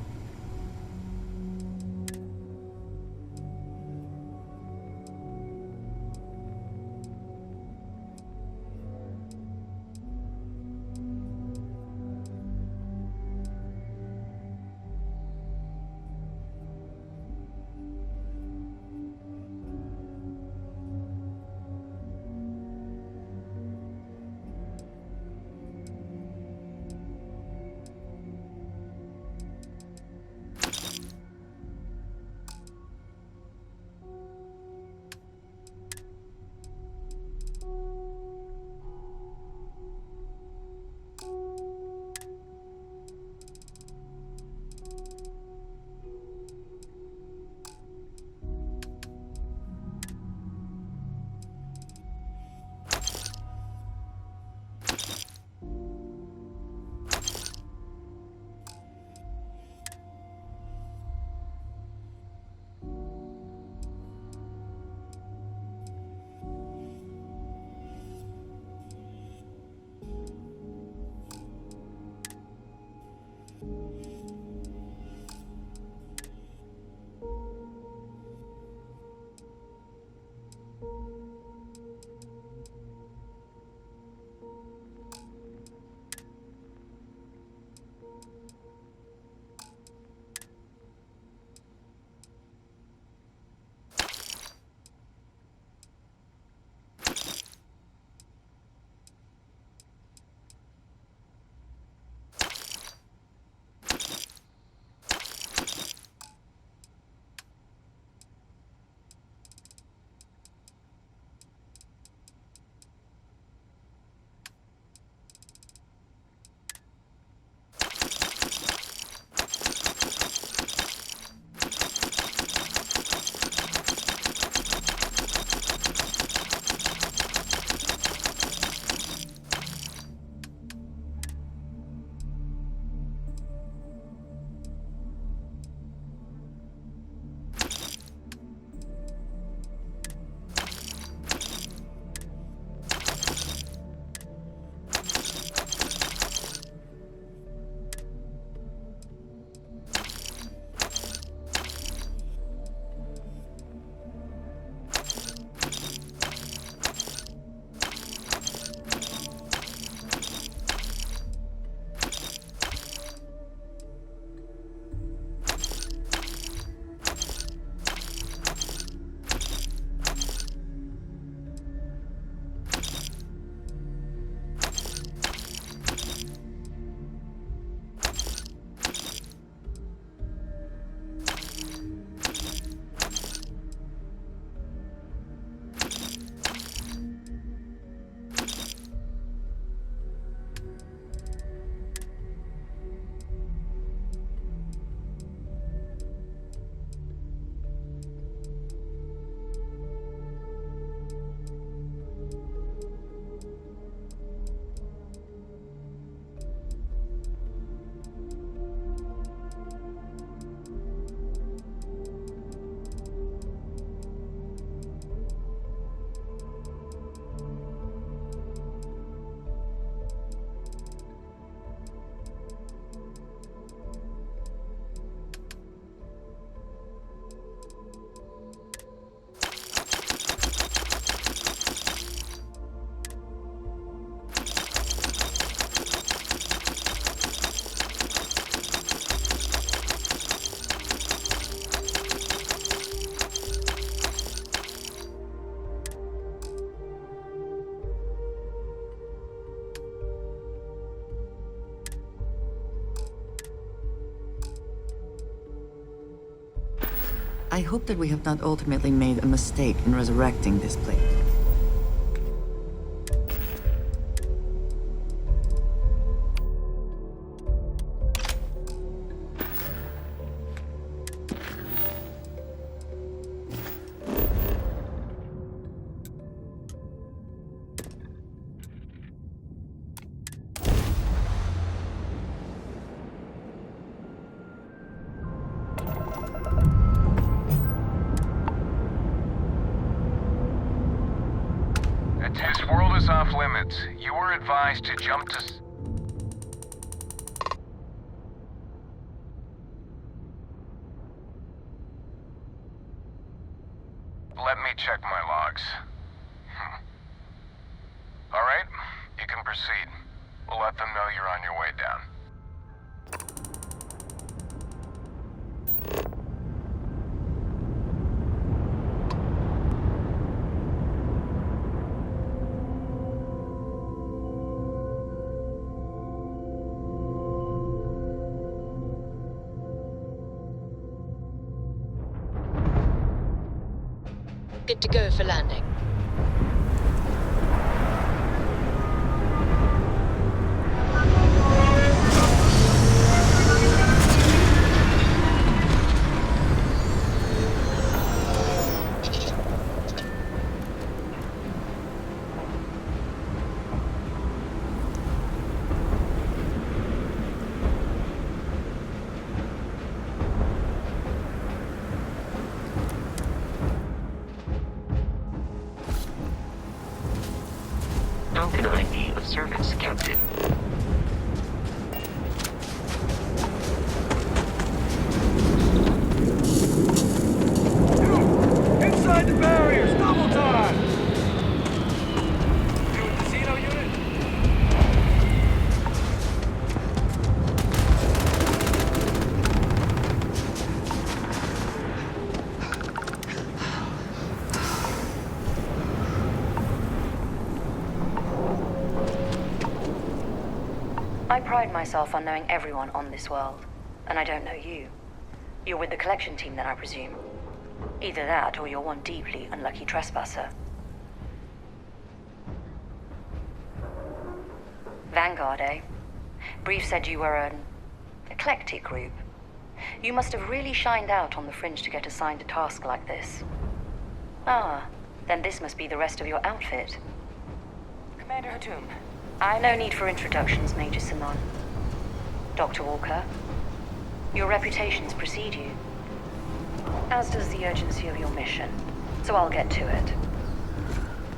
S1: I hope that we have not ultimately made a mistake in resurrecting this plate.
S8: This world is off limits. You were advised to jump to... Let me check my logs. All right, you can proceed. We'll let them know you're on your way down.
S4: Good to go for landing.
S13: How can I be of service, Captain?
S8: Inside the barriers! Double time! To a casino unit?
S10: I pride myself on knowing everyone on this world, and I don't know you. You're with the collection team then, I presume. Either that, or you're one deeply unlucky trespasser. Vanguard, eh? Brief said you were an eclectic group. You must have really shined out on the fringe to get assigned a task like this. Ah, then this must be the rest of your outfit.
S11: Commander Hatum.
S10: No need for introductions, Major Simon. Dr. Walker, your reputations precede you, as does the urgency of your mission, so I'll get to it.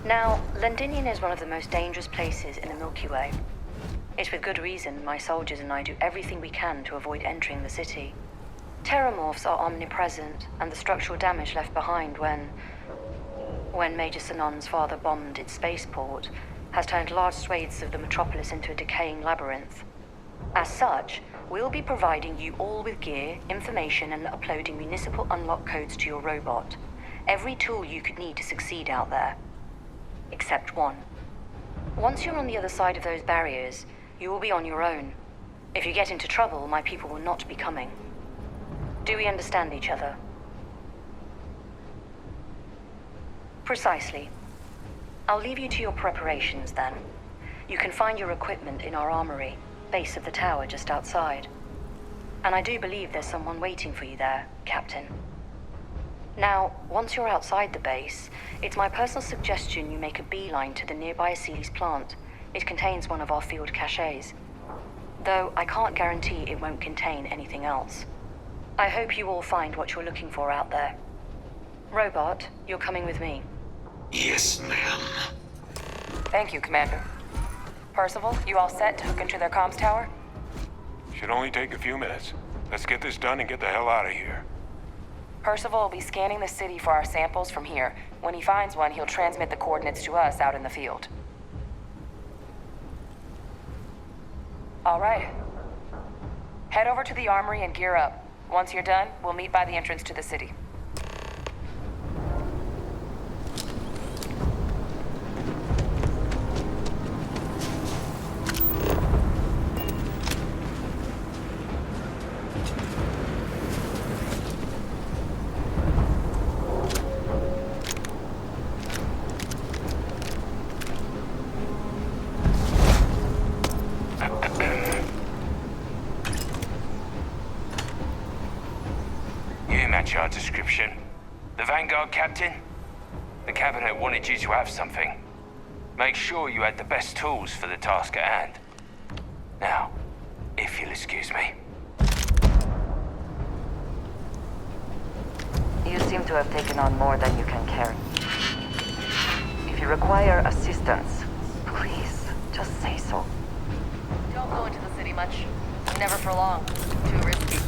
S10: Now, Londinium is one of the most dangerous places in the Milky Way. It's with good reason my soldiers and I do everything we can to avoid entering the city. Terramorphs are omnipresent, and the structural damage left behind when Major Sinon's father bombed its spaceport has turned large swathes of the metropolis into a decaying labyrinth. As such, we'll be providing you all with gear, information, and uploading municipal unlock codes to your robot. Every tool you could need to succeed out there. Except one. Once you're on the other side of those barriers, you will be on your own. If you get into trouble, my people will not be coming. Do we understand each other? Precisely. I'll leave you to your preparations then. You can find your equipment in our armory, base of the tower just outside. And I do believe there's someone waiting for you there, Captain. Now, once you're outside the base, it's my personal suggestion you make a beeline to the nearby Aceles plant. It contains one of our field caches. Though I can't guarantee it won't contain anything else. I hope you all find what you're looking for out there. Robot, you're coming with me.
S13: Yes, ma'am.
S11: Thank you, Commander. Percival, you all set to hook into their comms tower?
S8: Should only take a few minutes. Let's get this done and get the hell out of here.
S11: Percival will be scanning the city for our samples from here. When he finds one, he'll transmit the coordinates to us out in the field. All right. Head over to the armory and gear up. Once you're done, we'll meet by the entrance to the city.
S8: match our description. The Vanguard captain? The cabinet wanted you to have something. Make sure you had the best tools for the task at hand. Now, if you'll excuse me.
S10: You seem to have taken on more than you can carry. If you require assistance, please, just say so. Don't go into the city much. Never for long. Too risky.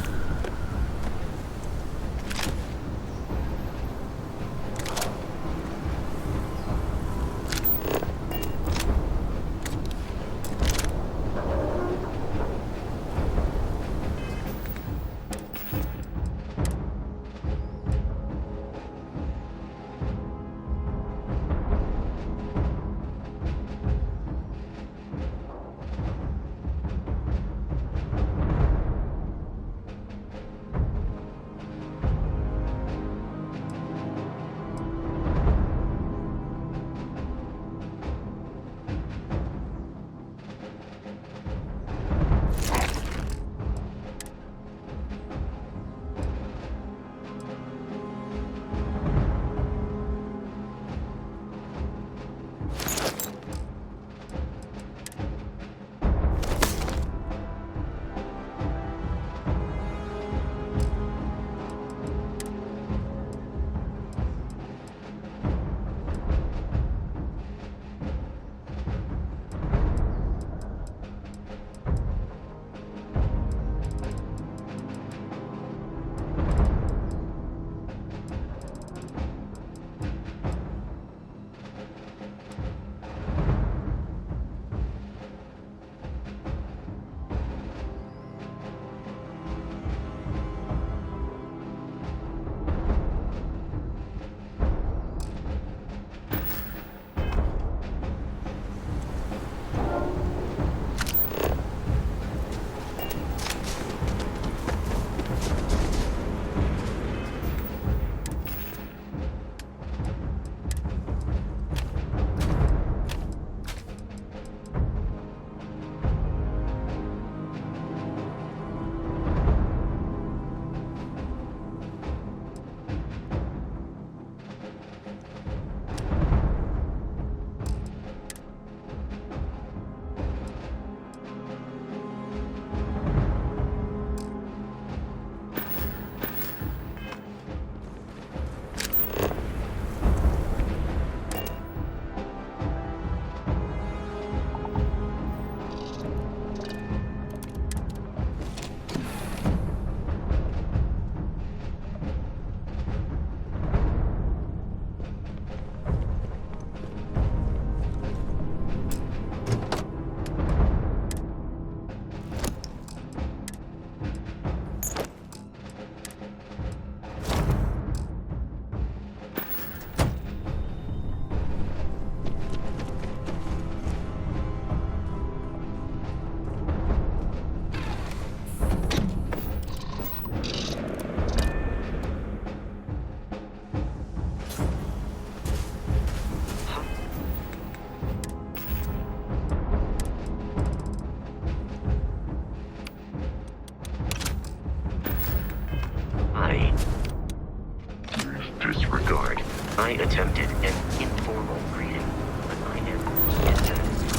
S13: Disregard. I attempted an informal greeting, but I am yet satisfied.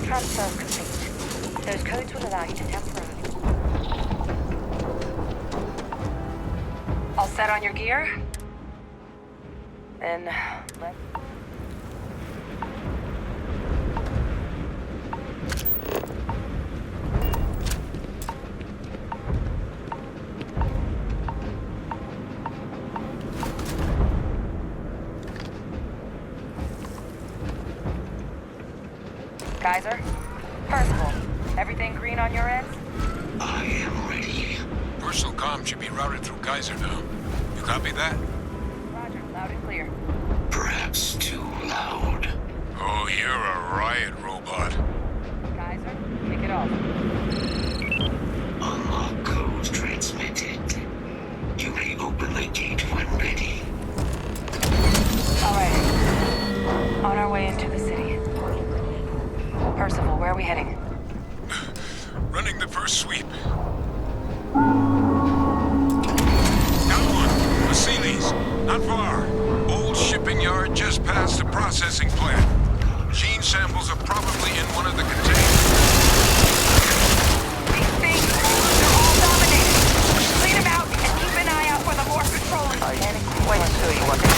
S10: Transfer complete. Those codes will allow you to temporarily. All set on your gear? Then let's... Kaiser? First of all, everything green on your end?
S13: I am ready.
S15: Personal comm should be routed through Kaiser now. You copy that?
S10: Roger, loud and clear.
S13: Perhaps too loud.
S15: Oh, you're a riot robot.
S10: Kaiser, kick it off.
S13: Unlock code transmitted.
S16: Not far. Old shipping yard just past the processing plant. Gene samples are probably in one of the containers.
S10: These things, they're all dominated. Clean them out and keep an eye out for the more patrolling.
S3: I can't quite show you what they do.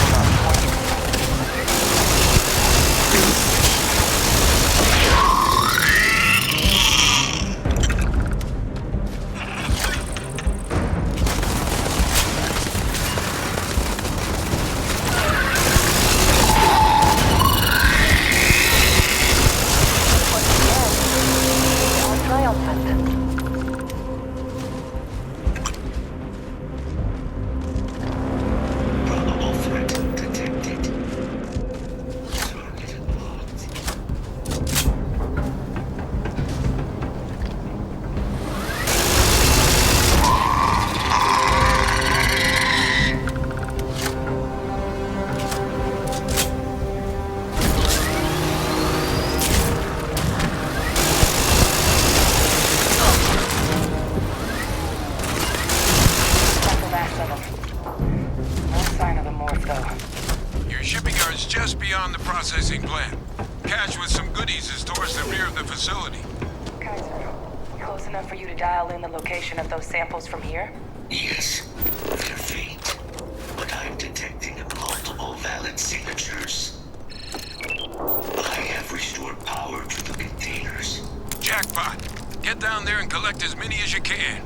S16: Beyond the processing plant. Cache with some goodies is towards the rear of the facility.
S10: Kaiser, close enough for you to dial in the location of those samples from here?
S13: Yes, they're faint, but I'm detecting multiple valid signatures. I have restored power to the containers.
S16: Jackpot! Get down there and collect as many as you can.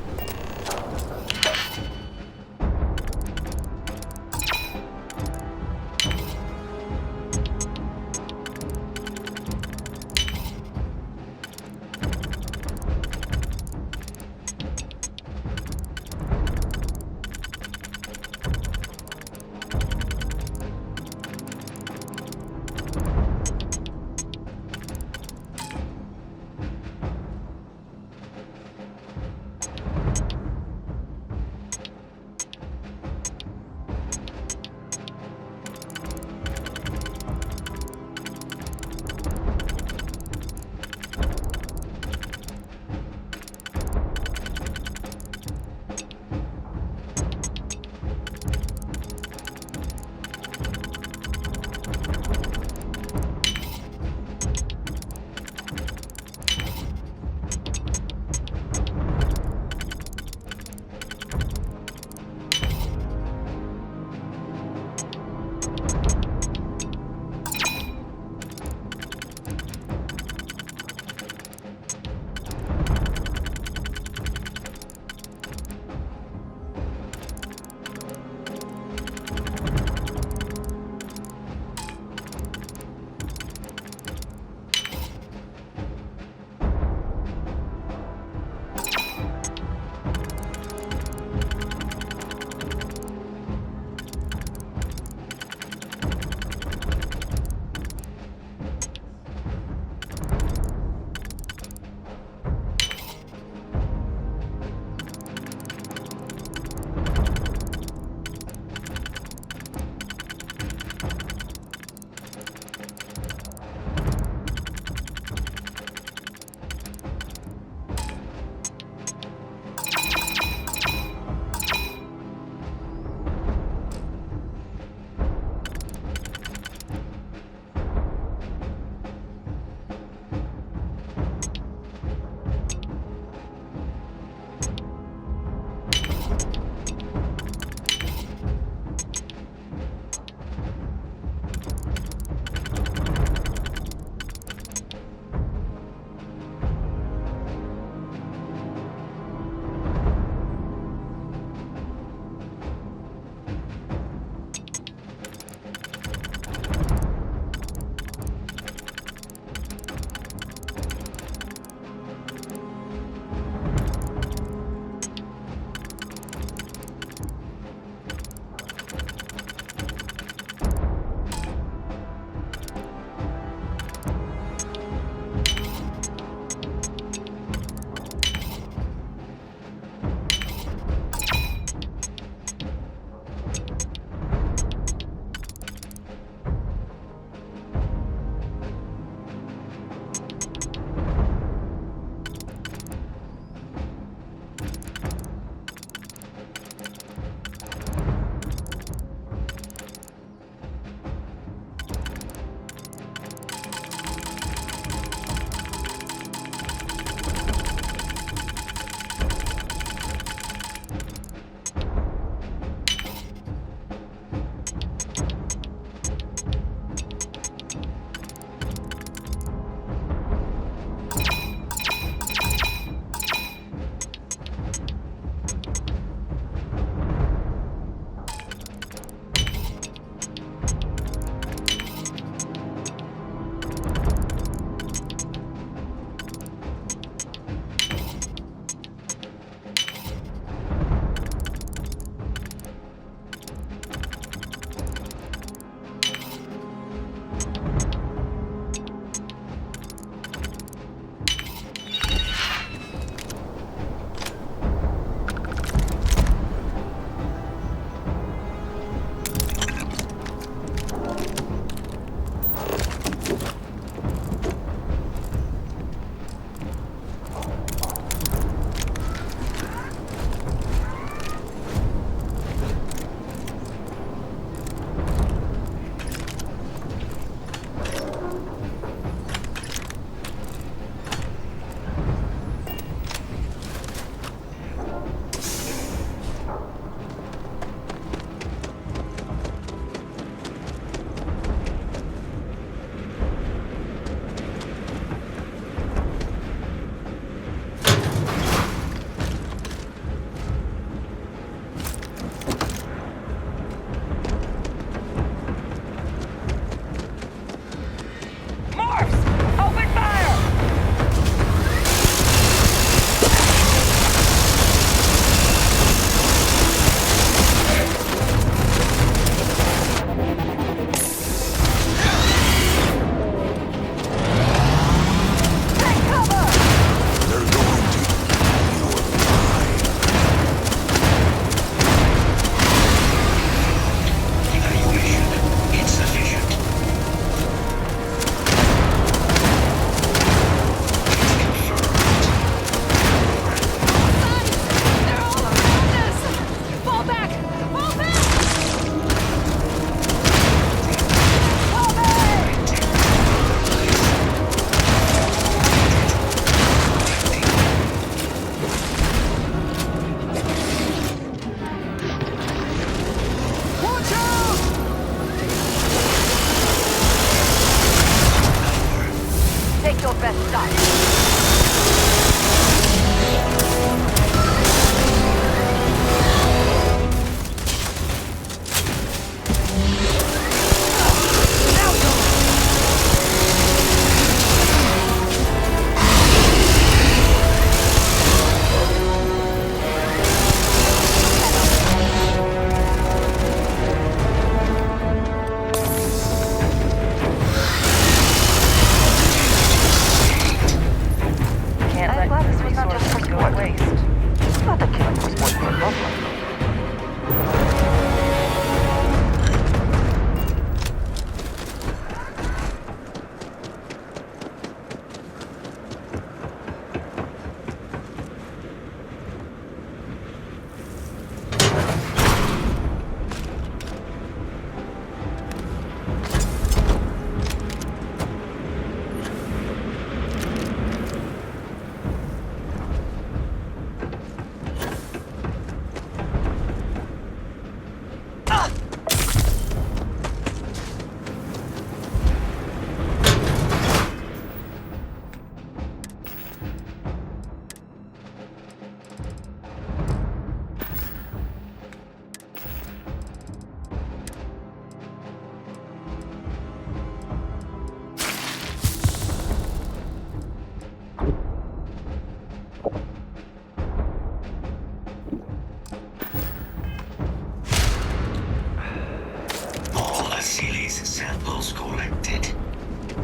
S13: Sealy's samples collected.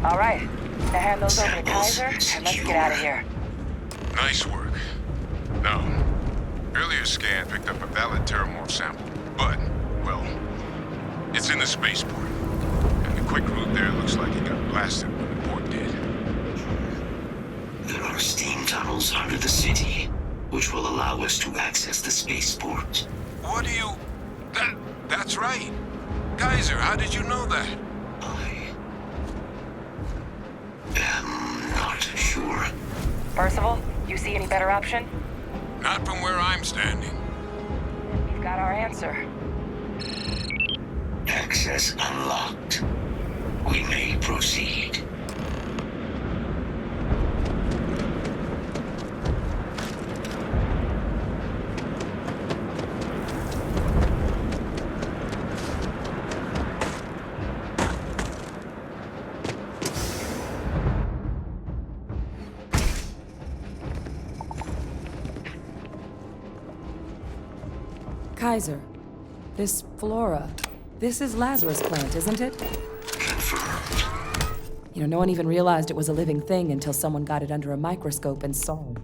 S11: All right. Now hand those over to
S13: Samples
S11: Kaiser, and let's
S13: secure.
S11: get out of here.
S16: Nice work. No. Earlier scan picked up a valid Terramorph sample, but, well, it's in the spaceport. And the quick route there looks like it got blasted when the port did.
S13: There are steam tunnels under the city, which will allow us to access the spaceport.
S16: What do you... That's right. Kaiser, how did you know that?
S13: I'm not sure.
S11: Percival, you see any better option?
S16: Not from where I'm standing.
S11: We've got our answer.
S13: Access unlocked. We may proceed.
S11: Kaiser, this flora, this is Lazarus plant, isn't it? You know, no one even realized it was a living thing until someone got it under a microscope and saw it.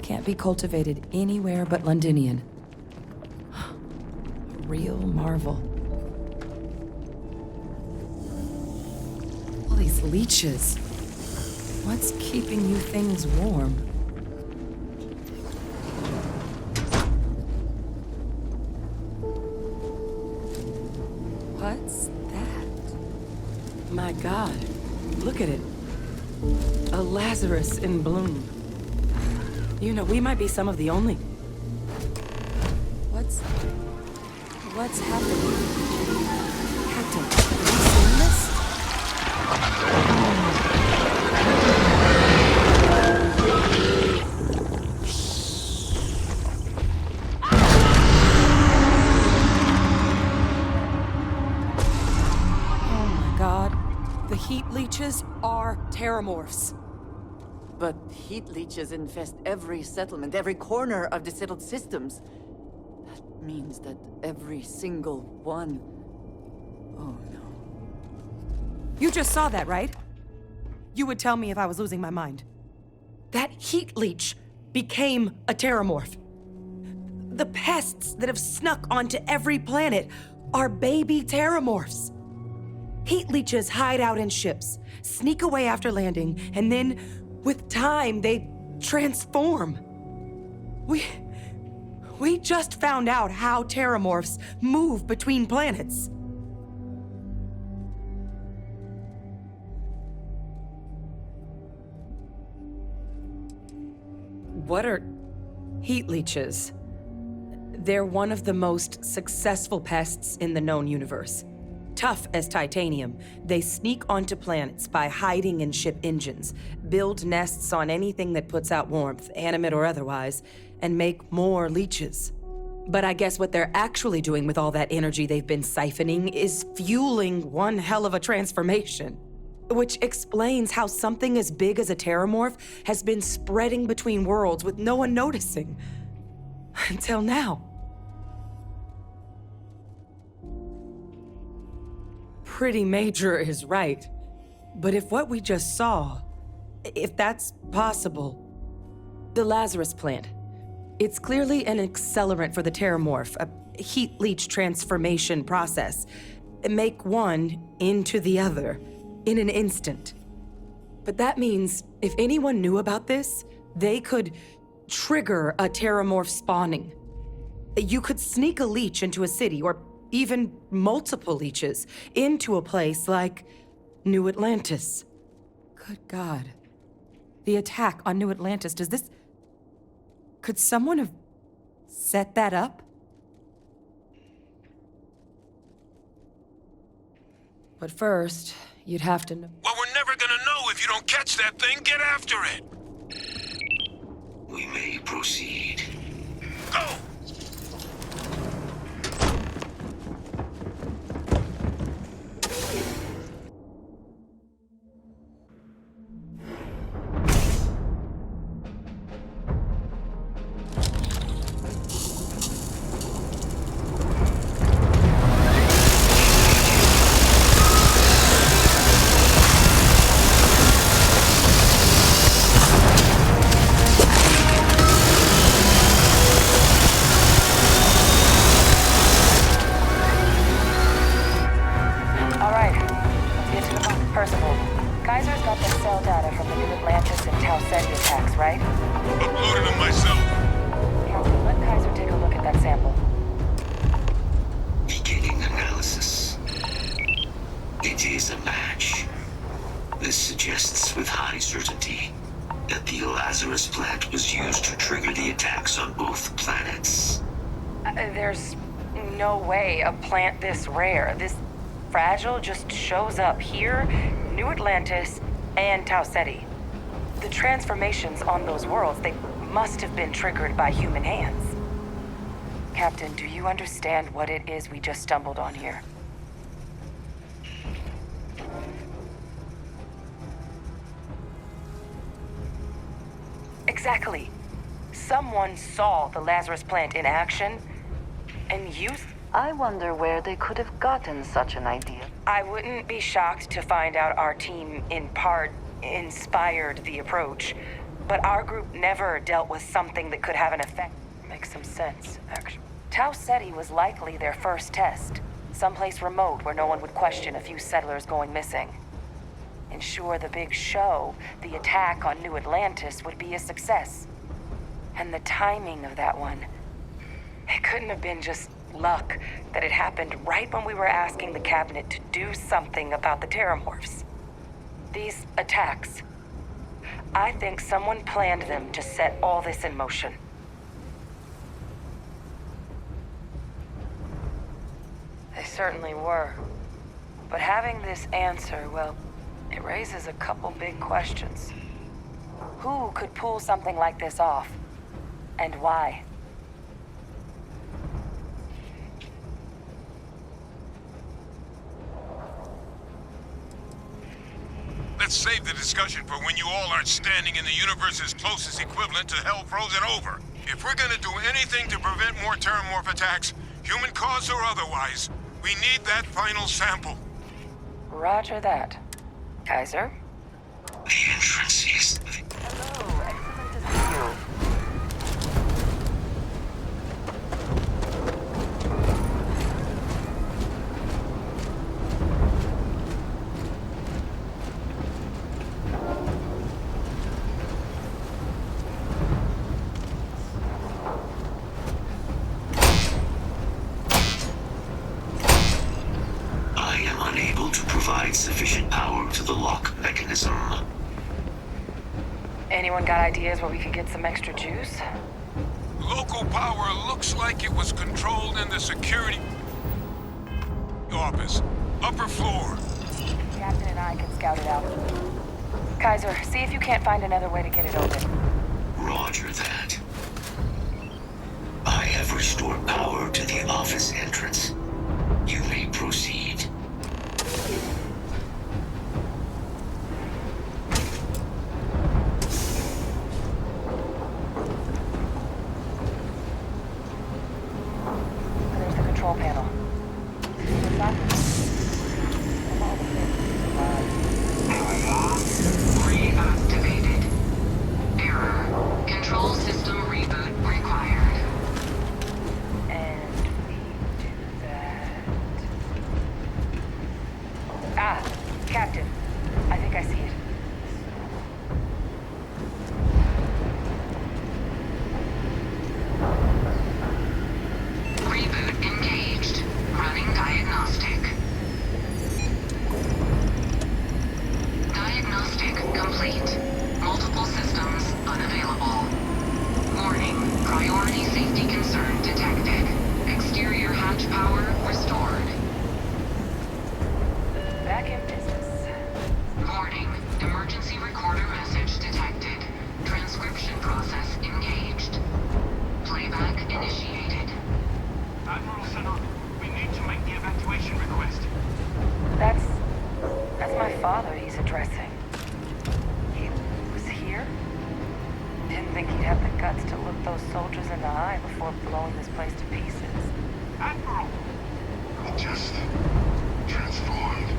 S11: Can't be cultivated anywhere but Londinian. A real marvel. All these leeches. What's keeping you things warm? What's that? My God, look at it. A Lazarus in bloom. You know, we might be some of the only... What's happening? Captain, have you seen this? Oh my God. The heat leeches are terramorphs.
S1: But heat leeches infest every settlement, every corner of the settled systems. That means that every single one... Oh no.
S11: You just saw that, right? You would tell me if I was losing my mind. That heat leech became a terramorph. The pests that have snuck onto every planet are baby terramorphs. Heat leeches hide out in ships, sneak away after landing, and then, with time, they transform. We just found out how terramorphs move between planets. What are heat leeches? They're one of the most successful pests in the known universe. Tough as titanium, they sneak onto planets by hiding in ship engines, build nests on anything that puts out warmth, animate or otherwise, and make more leeches. But I guess what they're actually doing with all that energy they've been siphoning is fueling one hell of a transformation. Which explains how something as big as a terramorph has been spreading between worlds with no one noticing. Until now. Pretty major is right. But if what we just saw, if that's possible, the Lazarus plant, it's clearly an accelerant for the terramorph, a heat leech transformation process. Make one into the other in an instant. But that means if anyone knew about this, they could trigger a terramorph spawning. You could sneak a leech into a city, or even multiple leeches, into a place like New Atlantis. Good God. The attack on New Atlantis, could someone have set that up? But first, you'd have to know.
S16: Well, we're never gonna know if you don't catch that thing. Get after it!
S13: We may proceed.
S16: Go!
S11: There's no way a plant this rare, this fragile, just shows up here, New Atlantis, and Tau Ceti. The transformations on those worlds, they must have been triggered by human hands. Captain, do you understand what it is we just stumbled on here? Exactly. Someone saw the Lazarus plant in action and used...
S10: I wonder where they could have gotten such an idea.
S11: I wouldn't be shocked to find out our team, in part, inspired the approach. But our group never dealt with something that could have an effect. Makes some sense, actually. Tau Ceti was likely their first test. Someplace remote where no one would question a few settlers going missing. Ensure the big show, the attack on New Atlantis, would be a success. And the timing of that one, it couldn't have been just luck that it happened right when we were asking the cabinet to do something about the terramorphs. These attacks, I think someone planned them to set all this in motion. They certainly were. But having this answer, well, it raises a couple big questions. Who could pull something like this off? And why?
S16: Let's save the discussion for when you all aren't standing in the universe's closest equivalent to hell frozen over. If we're gonna do anything to prevent more terramorph attacks, human cause or otherwise, we need that final sample.
S11: Roger that. Kaiser?
S13: The entrance is...
S10: Hello, excellent to see you.
S13: I am unable to provide sufficient power to the lock mechanism.
S11: Anyone got ideas where we could get some extra juice?
S16: Local power looks like it was controlled in the security office, upper floor.
S11: Captain and I can scout it out. Kaiser, see if you can't find another way to get it open.
S13: Roger that. I have restored power to the office entrance. You may proceed.
S11: There's the control panel. What's that? All the things.
S17: Reactivated. Error. Control system reboot required.
S11: And we do that. Ah, Captain. I think I see it.
S17: Reboot engaged. Running diagnostic. Diagnostic complete. Multiple systems unavailable. Warning. Priority safety concern detected. Exterior hatch power restored.
S11: Back in business.
S17: Warning. Emergency recorder message detected. Transcription process engaged. Playback initiated.
S5: Admiral Sinon, we need to make the evacuation request.
S11: That's my father he's addressing. He was here? Didn't think he'd have the guts to look those soldiers in the eye before blowing this place to pieces.
S5: Admiral!
S9: He just transformed.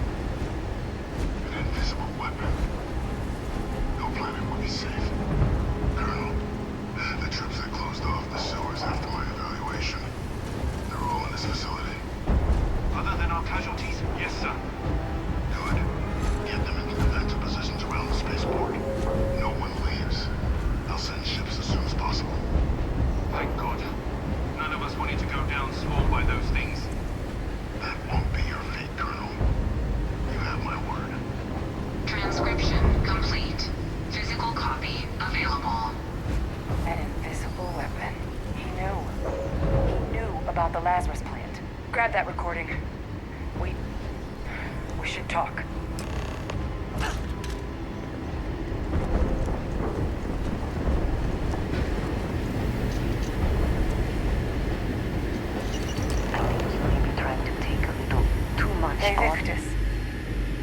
S9: An invisible weapon. No planet would be safe. Colonel, the troops that closed off the sewers after my evaluation, they're all in this facility.
S5: Other than our casualties, yes, sir.
S9: Good. Get them into defensive positions around the spaceport. No one leaves. I'll send ships as soon as possible.
S5: Thank God. None of us wanted to go down swarmed by those things.
S9: That won't be your fate, Colonel. You have my word.
S17: Transcription complete. Physical copy available.
S11: An invisible weapon. He knew. about the Lazarus plant. Grab that recording. We should talk.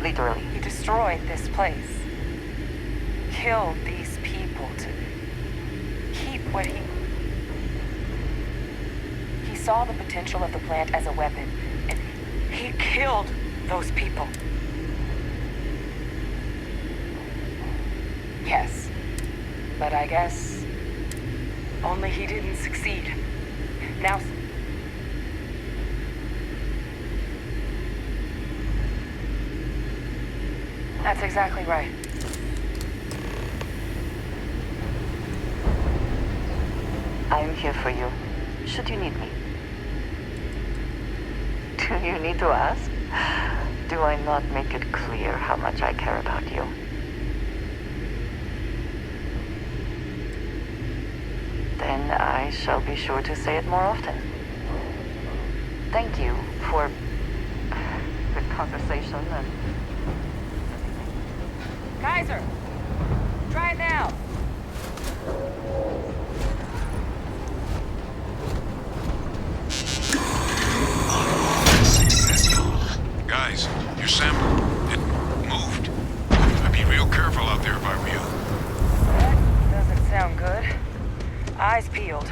S3: Literally.
S11: He destroyed this place. Killed these people to keep what he saw the potential of the plant as a weapon, and he killed those people. Yes, but I guess only he didn't succeed. Now... That's exactly right.
S3: I'm here for you, should you need me. Do you need to ask? Do I not make it clear how much I care about you? Then I shall be sure to say it more often. Thank you for good conversation and...
S11: Kaiser! Try it now!
S16: Guys, your sample, it moved. I'd be real careful out there if I were you.
S11: That doesn't sound good. Eyes peeled.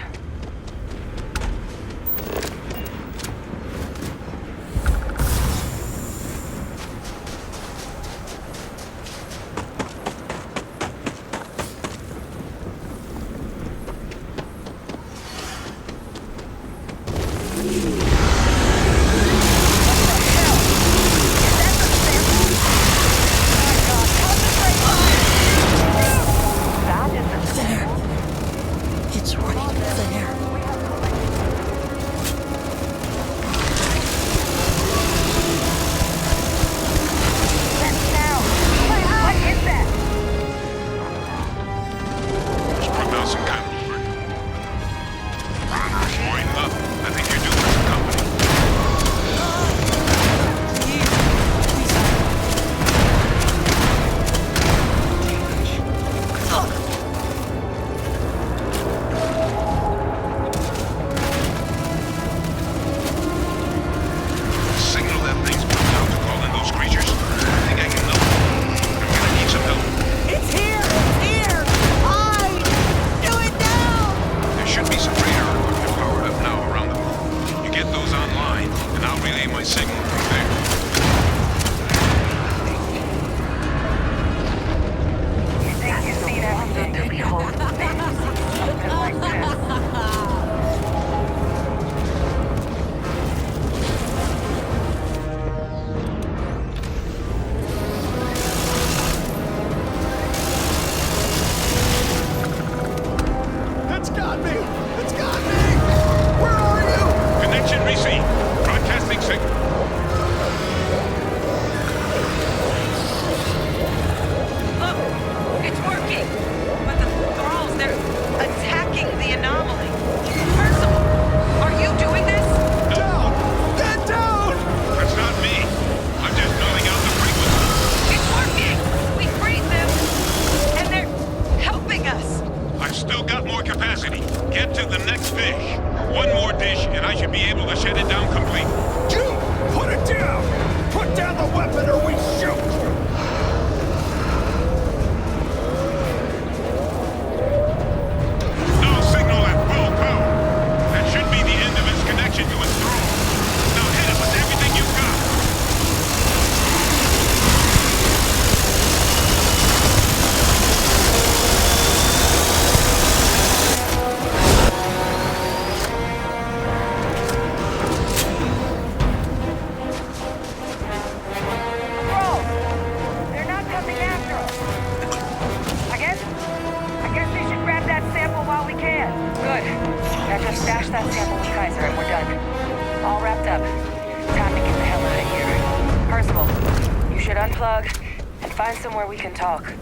S11: Find somewhere we can talk.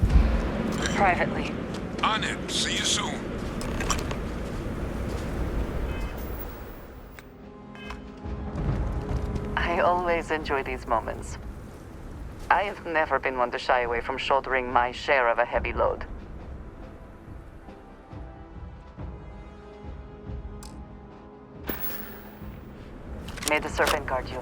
S11: Privately.
S16: On it. See you soon.
S3: I always enjoy these moments. I have never been one to shy away from shouldering my share of a heavy load. May the serpent guard you.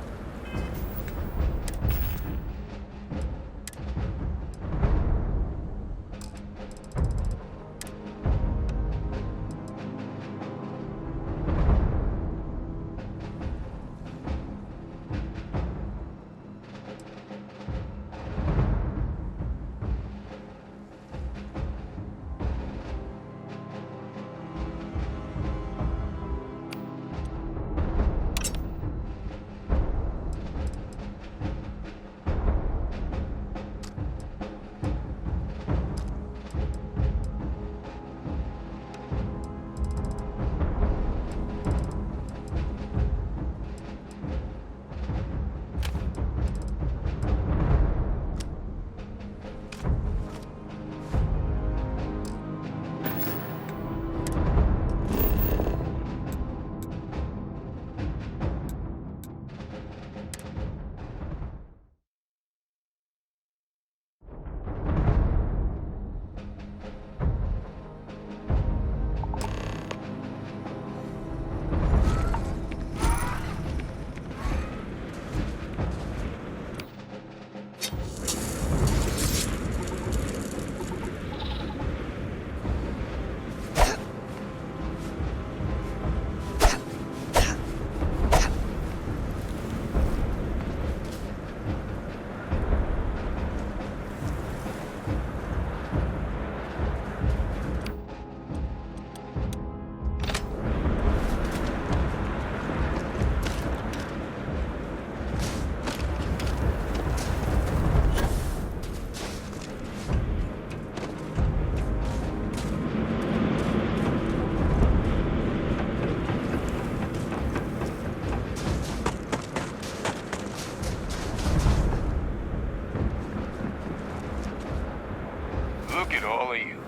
S16: Look at all of you.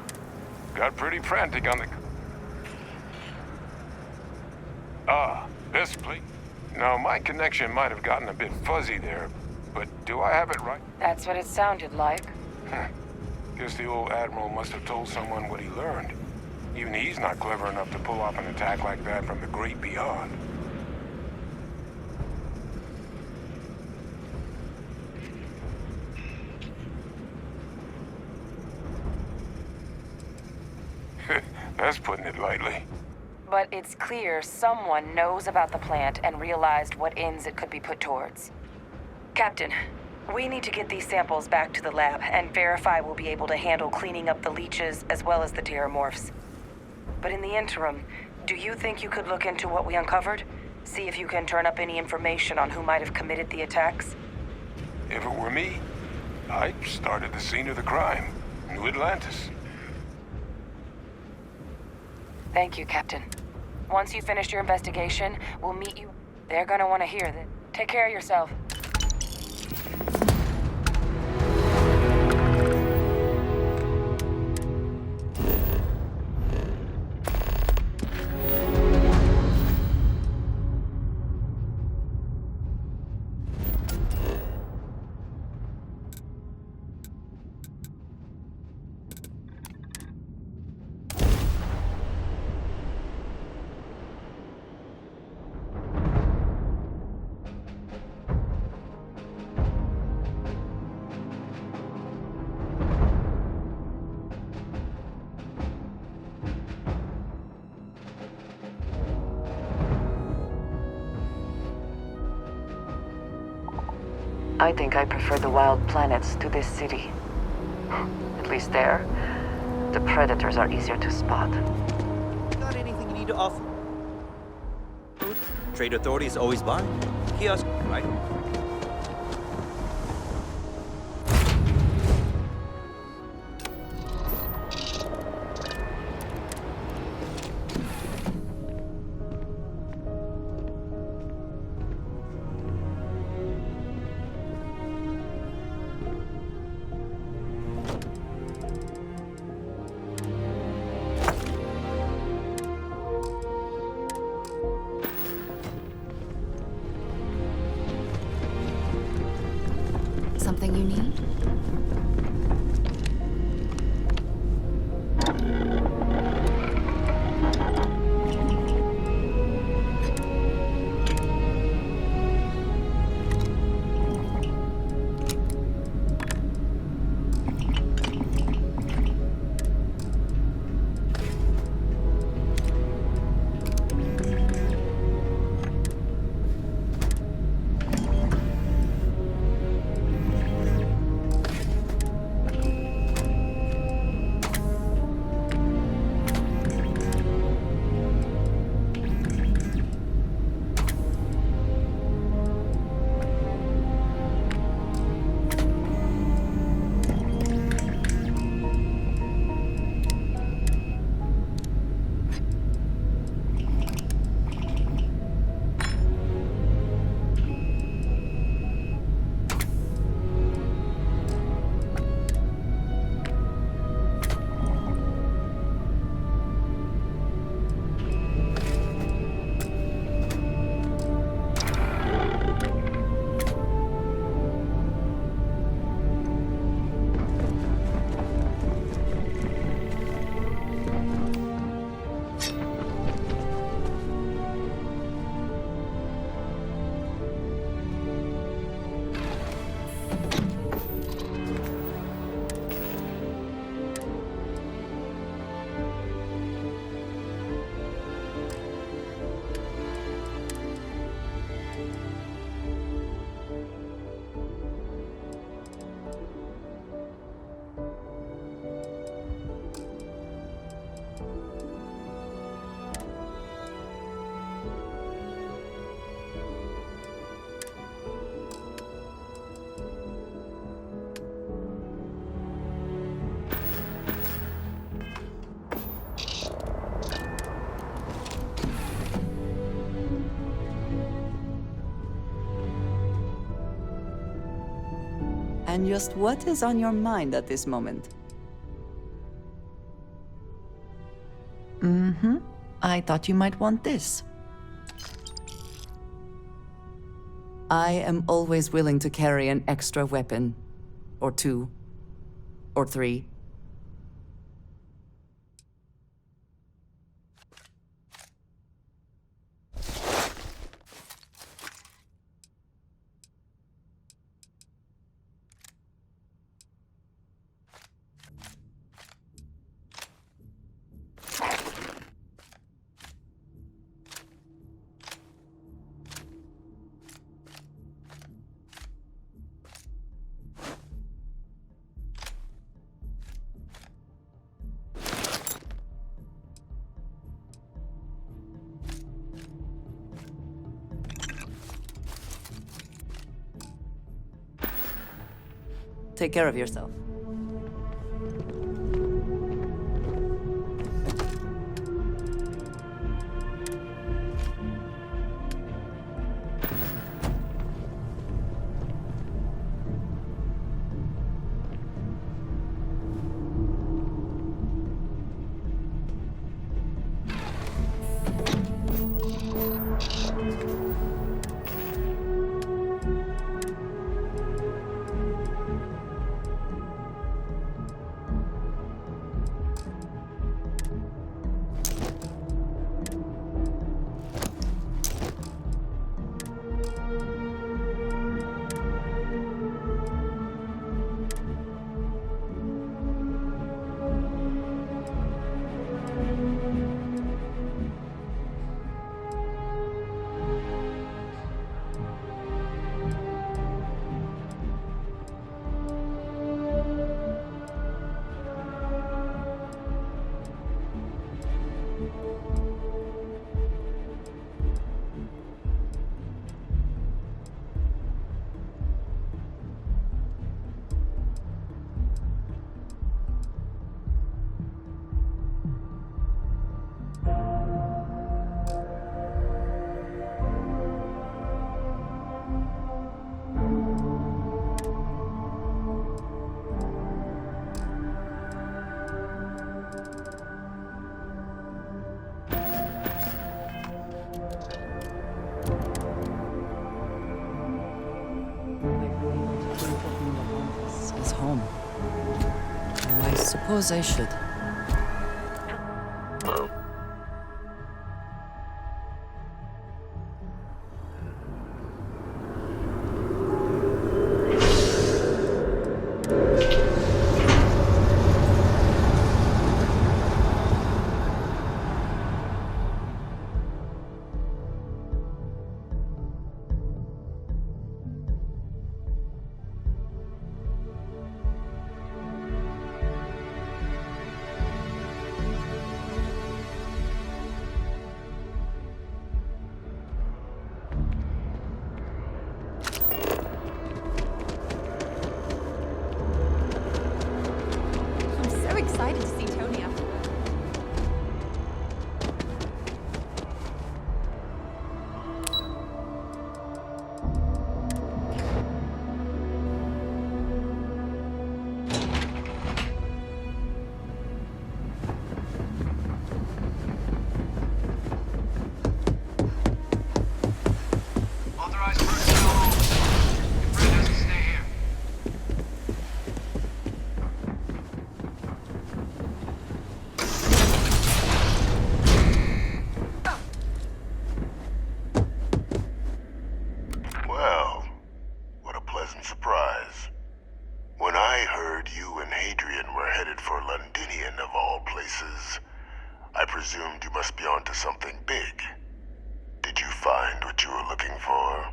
S16: Got pretty frantic on the... This place. Now, my connection might have gotten a bit fuzzy there, but do I have it right?
S11: That's what it sounded like.
S16: Guess the old Admiral must have told someone what he learned. Even he's not clever enough to pull off an attack like that from the great beyond. That's putting it lightly.
S11: But it's clear someone knows about the plant and realized what ends it could be put towards. Captain, we need to get these samples back to the lab and verify we'll be able to handle cleaning up the leeches as well as the terramorphs. But in the interim, do you think you could look into what we uncovered? See if you can turn up any information on who might have committed the attacks?
S16: If it were me, I'd start at the scene of the crime, New Atlantis.
S11: Thank you, Captain. Once you've finished your investigation, we'll meet you. They're gonna want to hear that. Take care of yourself.
S3: I think I prefer the wild planets to this city. At least there, the predators are easier to spot.
S18: Got anything you need to offer? Trade authority is always buying. Kiosk, right?
S19: something you need?
S1: And just what is on your mind at this moment? Mm-hmm. I thought you might want this. I am always willing to carry an extra weapon. Or two. Or three. Take care of yourself. suppose I should.
S19: So excited to see Tony after work.
S5: Authorized personnel home. Your friend has to stay here.
S9: Well, what a pleasant surprise. When I heard you and Hadrian were headed for Londinian of all places, I presumed you must be onto something big. Did you find what you were looking for?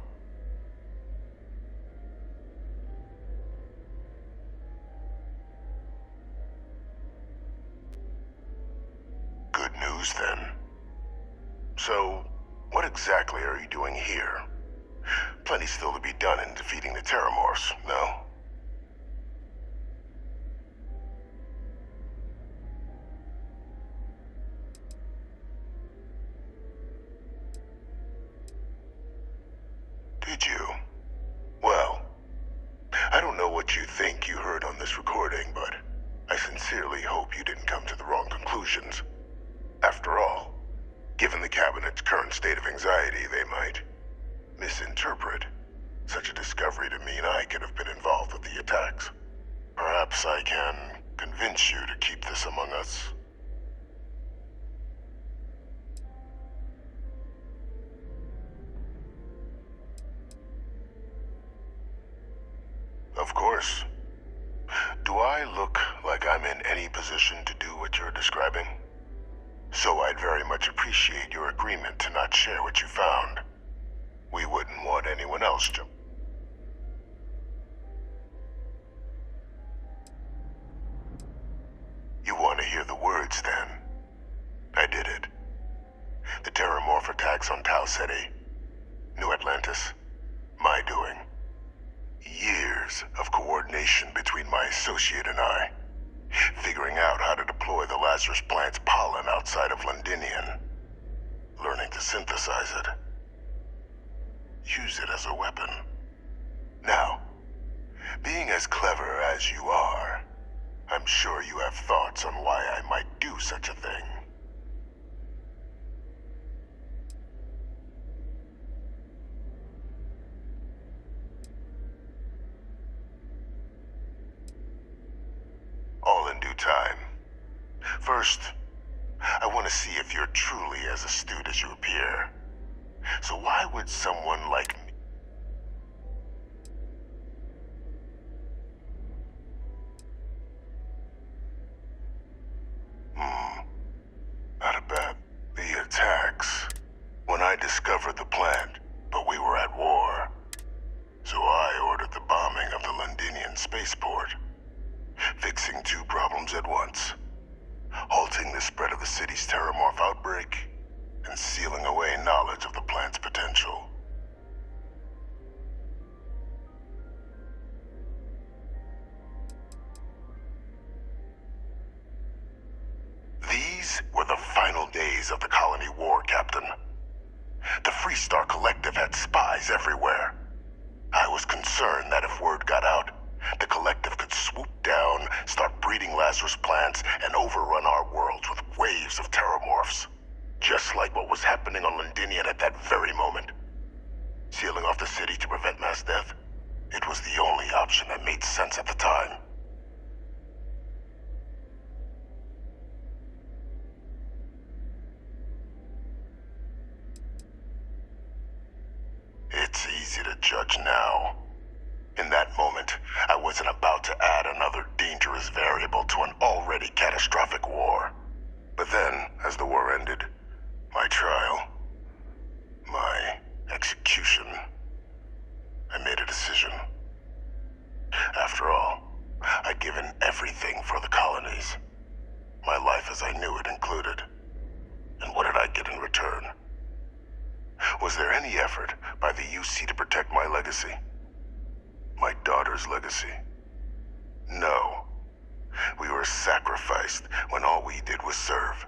S9: Good news then. So, what exactly are you doing here? Plenty still to be done in defeating the Terramorphs, no? Did you? Well, I don't know what you think you heard on this recording, but I sincerely hope you didn't come to the wrong conclusions. After all, given the Cabinet's current state of anxiety, they might misinterpret such a discovery to mean I could have been involved with the attacks. Perhaps I can convince you to keep this among us. Of course. Do I look like I'm in any position to do what you're describing? So I'd very much appreciate your agreement to not share what you found. We wouldn't want anyone else to. You want to hear the words, then? I did it. The Terramorph attacks on Tau Ceti, New Atlantis, my doing. Years of coordination between my associate and I, figuring out how to deploy the Lazarus plant's pollen outside of Londinian, learning to synthesize it, use it as a weapon. Now, being as clever as you are, I'm sure you have thoughts on why I might do such a thing. All in due time. First, I want to see if you're truly as astute as you appear. So why would someone like me... Not a bad... The attacks. When I discovered the plant, but we were at war. So I ordered the bombing of the Londinian spaceport. Fixing two problems at once. Halting the spread of the city's Terramorph outbreak, and sealing away knowledge of the plant's potential. These were the final days of the colony war, Captain. The Freestar Collective had spies everywhere. I was concerned that if word got out, the Collective could swoop down, start breeding Lazarus plants, and overrun our worlds with waves of Terramorphs. Just like what was happening on Londinian at that very moment. Sealing off the city to prevent mass death, it was the only option that made sense at the time. easy to judge now. In that moment, I wasn't about to add another dangerous variable to an already catastrophic war. But then, as the war ended, my trial, my execution, I made a decision. After all, I'd given everything for the colonies. My life as I knew it included. And what did I get in return? Was there any effort by the UC to protect my legacy? My daughter's legacy? No. We were sacrificed when all we did was serve.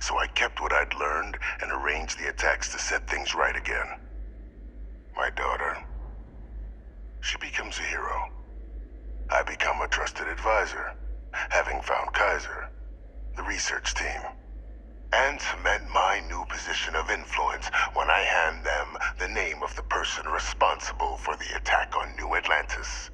S9: So I kept what I'd learned and arranged the attacks to set things right again. My daughter, she becomes a hero. I become a trusted advisor, having found Kaiser, the research team, and cement my new position of influence when I hand them the name of the person responsible for the attack on New Atlantis.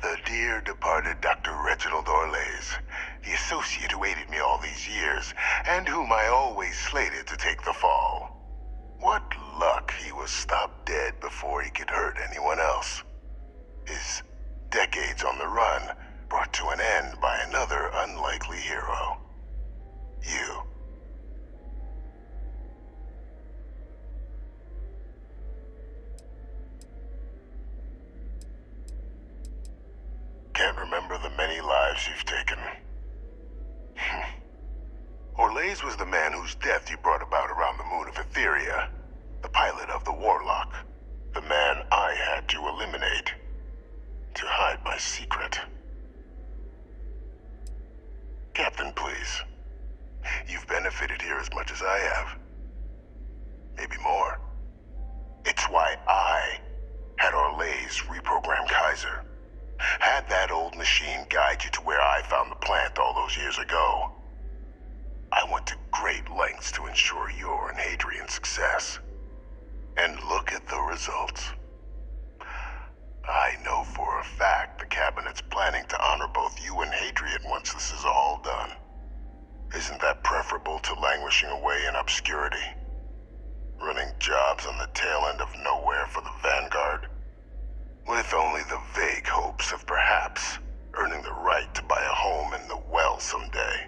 S9: The dear departed Dr. Reginald Orlays, the associate who aided me all these years, and whom I always slated to take the fall. What luck he was stopped dead before he could hurt anyone else. His decades on the run brought to an end by another unlikely hero. You. Can't remember the many lives you've taken. Orlays was the man whose death you brought about around the moon of Etheria, the pilot of the Warlock, the man I had to eliminate, to hide my secret. Captain, please. You've benefited here as much as I have. Maybe more. It's why I had Orlays reprogram Kaiser. Had that old machine guide you to where I found the plant all those years ago. I went to great lengths to ensure your and Hadrian's success. And look at the results. I know for a fact the Cabinet's planning to honor both you and Hadrian once this is all done. Isn't that preferable to languishing away in obscurity? Running jobs on the tail end of nowhere for the Vanguard? With only the vague hopes of perhaps earning the right to buy a home in the well someday.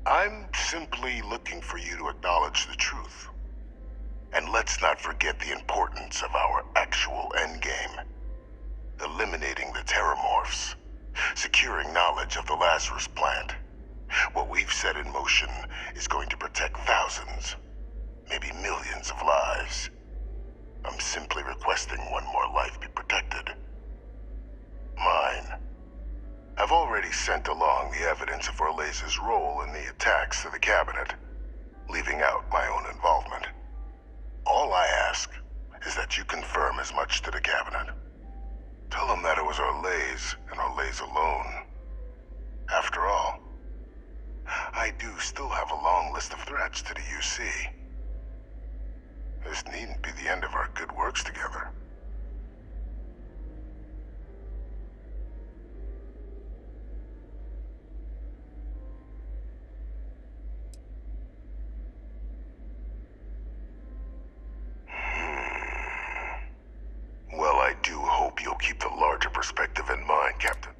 S9: I'm simply looking for you to acknowledge the truth. And let's not forget the importance of our actual endgame. Eliminating the Terramorphs. Securing knowledge of the Lazarus plant. What we've set in motion is going to protect thousands, maybe millions of lives. I'm simply requesting one more life be protected. Mine. I've already sent along the evidence of Orlays' role in the attacks to the Cabinet, leaving out my own involvement. All I ask is that you confirm as much to the Cabinet. Tell them that it was Orlays and Orlays alone. After all, I do still have a long list of threats to the UC. This needn't be the end of our good works together. Well, I do hope you'll keep the larger perspective in mind, Captain.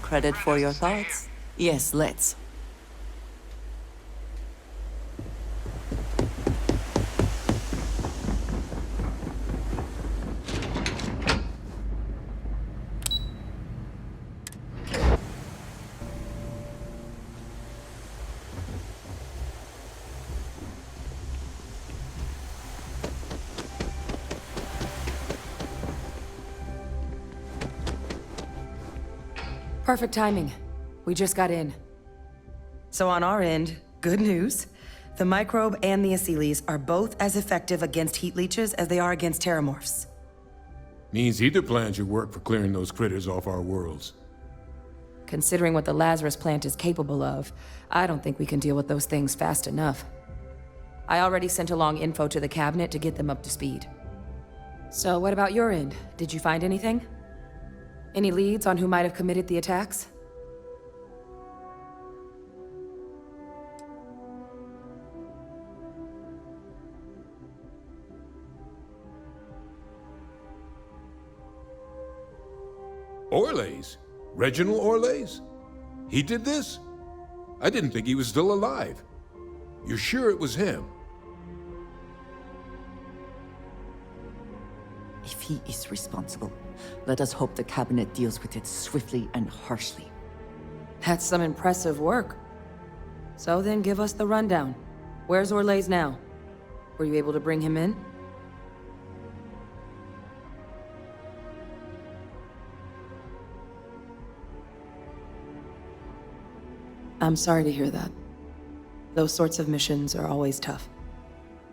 S1: credit for your thoughts? Yes, let's.
S11: Perfect timing. We just got in. So on our end, good news. The microbe and the Asylees are both as effective against heat leeches as they are against terramorphs.
S15: Means either plan should work for clearing those critters off our worlds.
S11: Considering what the Lazarus plant is capable of, I don't think we can deal with those things fast enough. I already sent along info to the cabinet to get them up to speed. So what about your end? Did you find anything? Any leads on who might have committed the attacks?
S15: Orlays? Reginald Orlays? He did this? I didn't think he was still alive. You're sure it was him?
S1: If he is responsible, let us hope the cabinet deals with it swiftly and harshly.
S11: That's some impressive work. So then give us the rundown. Where's Orlays now? Were you able to bring him in? I'm sorry to hear that. Those sorts of missions are always tough.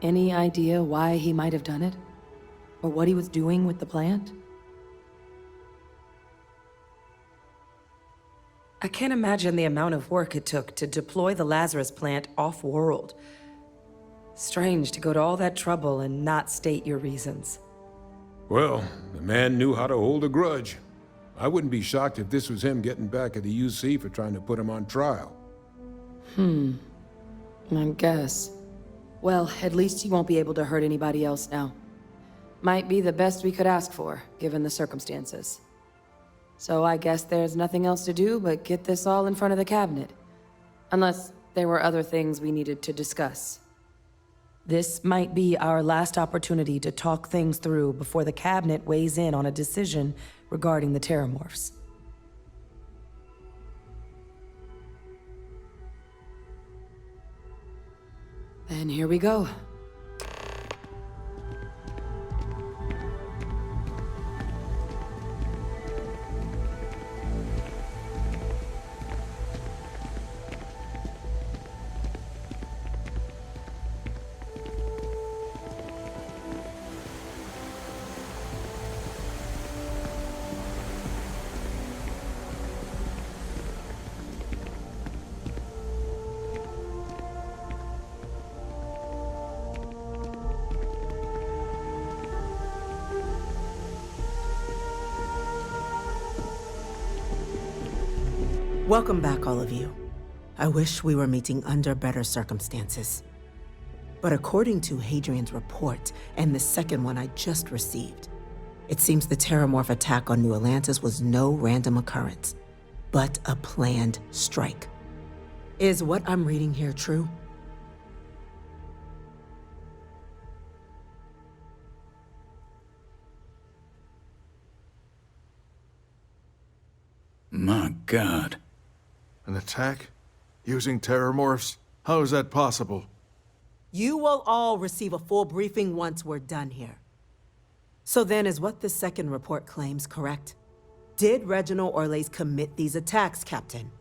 S11: Any idea why he might have done it? Or what he was doing with the plant? I can't imagine the amount of work it took to deploy the Lazarus plant off-world. Strange to go to all that trouble and not state your reasons.
S15: Well, the man knew how to hold a grudge. I wouldn't be shocked if this was him getting back at the UC for trying to put him on trial.
S11: I guess. Well, at least he won't be able to hurt anybody else now. Might be the best we could ask for, given the circumstances. So I guess there's nothing else to do but get this all in front of the cabinet. Unless there were other things we needed to discuss. This might be our last opportunity to talk things through before the cabinet weighs in on a decision regarding the terramorphs. Then here we go.
S20: Welcome back, all of you. I wish we were meeting under better circumstances. But according to Hadrian's report, and the second one I just received, it seems the Terramorph attack on New Atlantis was no random occurrence, but a planned strike. Is what I'm reading here true?
S21: My God.
S22: An attack? Using terramorphs? How is that possible?
S20: You will all receive a full briefing once we're done here. So then, is what the second report claims correct? Did Reginald Orlays commit these attacks, Captain?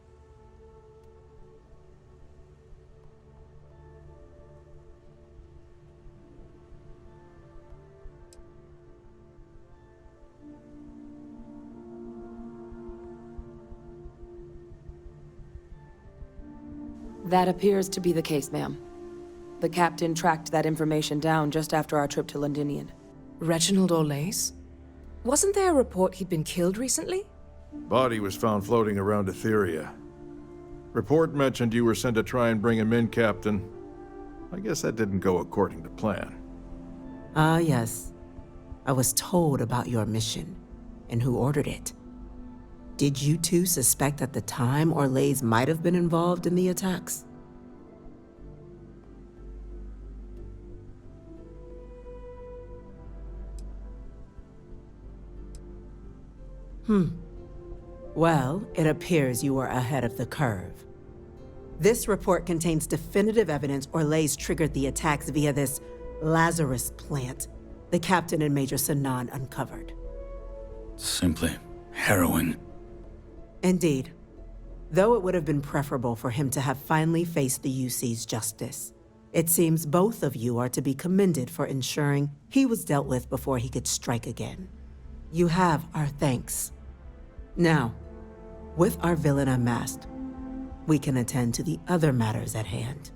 S11: That appears to be the case, ma'am. The captain tracked that information down just after our trip to Londinian.
S23: Reginald Orlays? Wasn't there a report he'd been killed recently?
S22: Body was found floating around Etheria. Report mentioned you were sent to try and bring him in, Captain. I guess that didn't go according to plan.
S20: Ah, yes. I was told about your mission and who ordered it. Did you two suspect at the time Orlays might have been involved in the attacks? Well, it appears you were ahead of the curve. This report contains definitive evidence Orlays triggered the attacks via this Lazarus plant the captain and Major Sanan uncovered.
S2: Simply harrowing.
S20: Indeed. Though it would have been preferable for him to have finally faced the UC's justice, it seems both of you are to be commended for ensuring he was dealt with before he could strike again. You have our thanks. Now, with our villain unmasked, we can attend to the other matters at hand.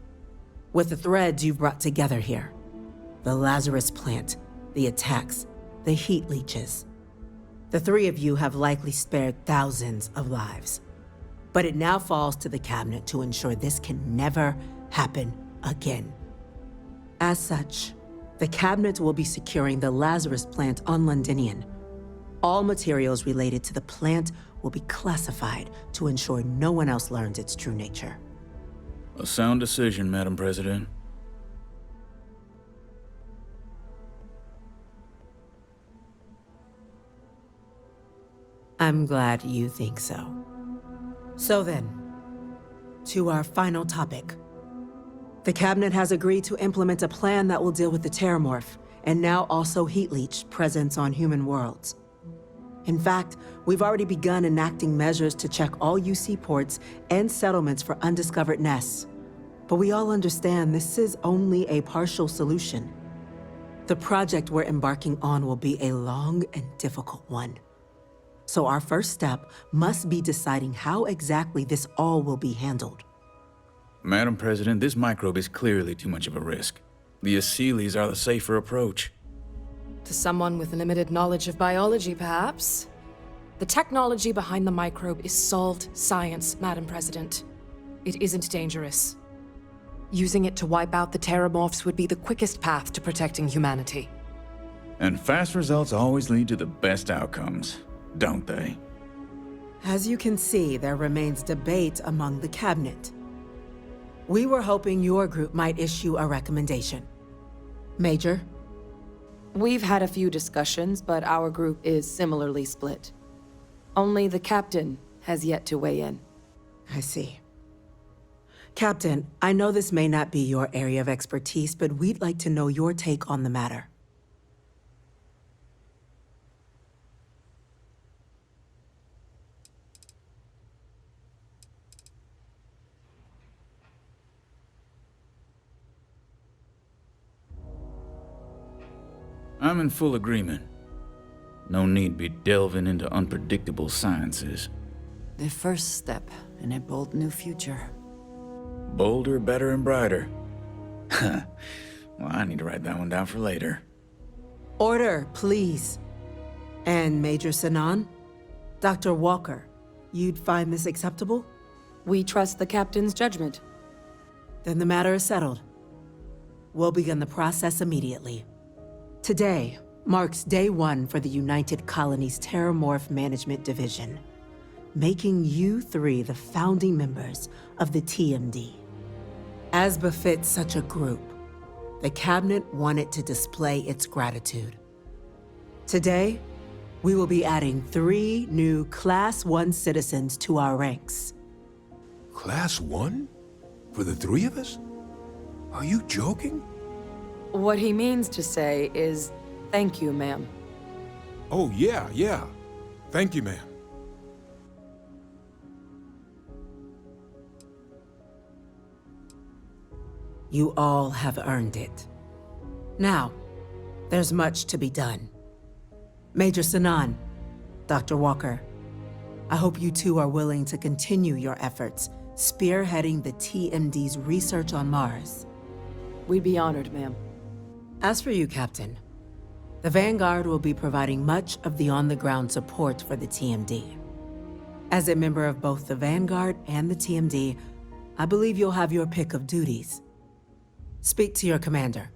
S20: With the threads you've brought together here, the Lazarus plant, the attacks, the heat leeches, the three of you have likely spared thousands of lives. But it now falls to the cabinet to ensure this can never happen again. As such, the cabinet will be securing the Lazarus plant on Londinian. All materials related to the plant will be classified to ensure no one else learns its true nature.
S2: A sound decision, Madam President.
S20: I'm glad you think so. So then, to our final topic. The cabinet has agreed to implement a plan that will deal with the Terramorph, and now also Heat Leech presence on human worlds. In fact, we've already begun enacting measures to check all UC ports and settlements for undiscovered nests. But we all understand this is only a partial solution. The project we're embarking on will be a long and difficult one. So our first step must be deciding how exactly this all will be handled.
S2: Madam President, this microbe is clearly too much of a risk. The Aseles are the safer approach.
S23: To someone with limited knowledge of biology, perhaps. The technology behind the microbe is solved science, Madam President. It isn't dangerous. Using it to wipe out the Terramorphs would be the quickest path to protecting humanity.
S2: And fast results always lead to the best outcomes, don't they?
S20: As you can see, there remains debate among the cabinet. We were hoping your group might issue a recommendation. Major?
S23: We've had a few discussions, but our group is similarly split. Only the captain has yet to weigh in.
S20: I see. Captain, I know this may not be your area of expertise, but we'd like to know your take on the matter.
S2: I'm in full agreement. No need be delving into unpredictable sciences.
S1: The first step in a bold new future.
S2: Bolder, better, and brighter. Well, I need to write that one down for later.
S20: Order, please. And Major Sanan? Dr. Walker, you'd find this acceptable?
S23: We trust the captain's judgment.
S20: Then the matter is settled. We'll begin the process immediately. Today marks day one for the United Colonies Terramorph Management Division, making you three the founding members of the TMD. As befits such a group, the cabinet wanted to display its gratitude. Today, we will be adding 3 new Class 1 citizens to our ranks.
S15: Class 1? For the 3 of us? Are you joking?
S23: What he means to say is, thank you, ma'am.
S15: Oh, yeah. Thank you, ma'am.
S20: You all have earned it. Now, there's much to be done. Major Sanan, Dr. Walker, I hope you two are willing to continue your efforts spearheading the TMD's research on Mars.
S23: We'd be honored, ma'am.
S20: As for you, Captain, the Vanguard will be providing much of the on-the-ground support for the TMD. As a member of both the Vanguard and the TMD, I believe you'll have your pick of duties. Speak to your commander,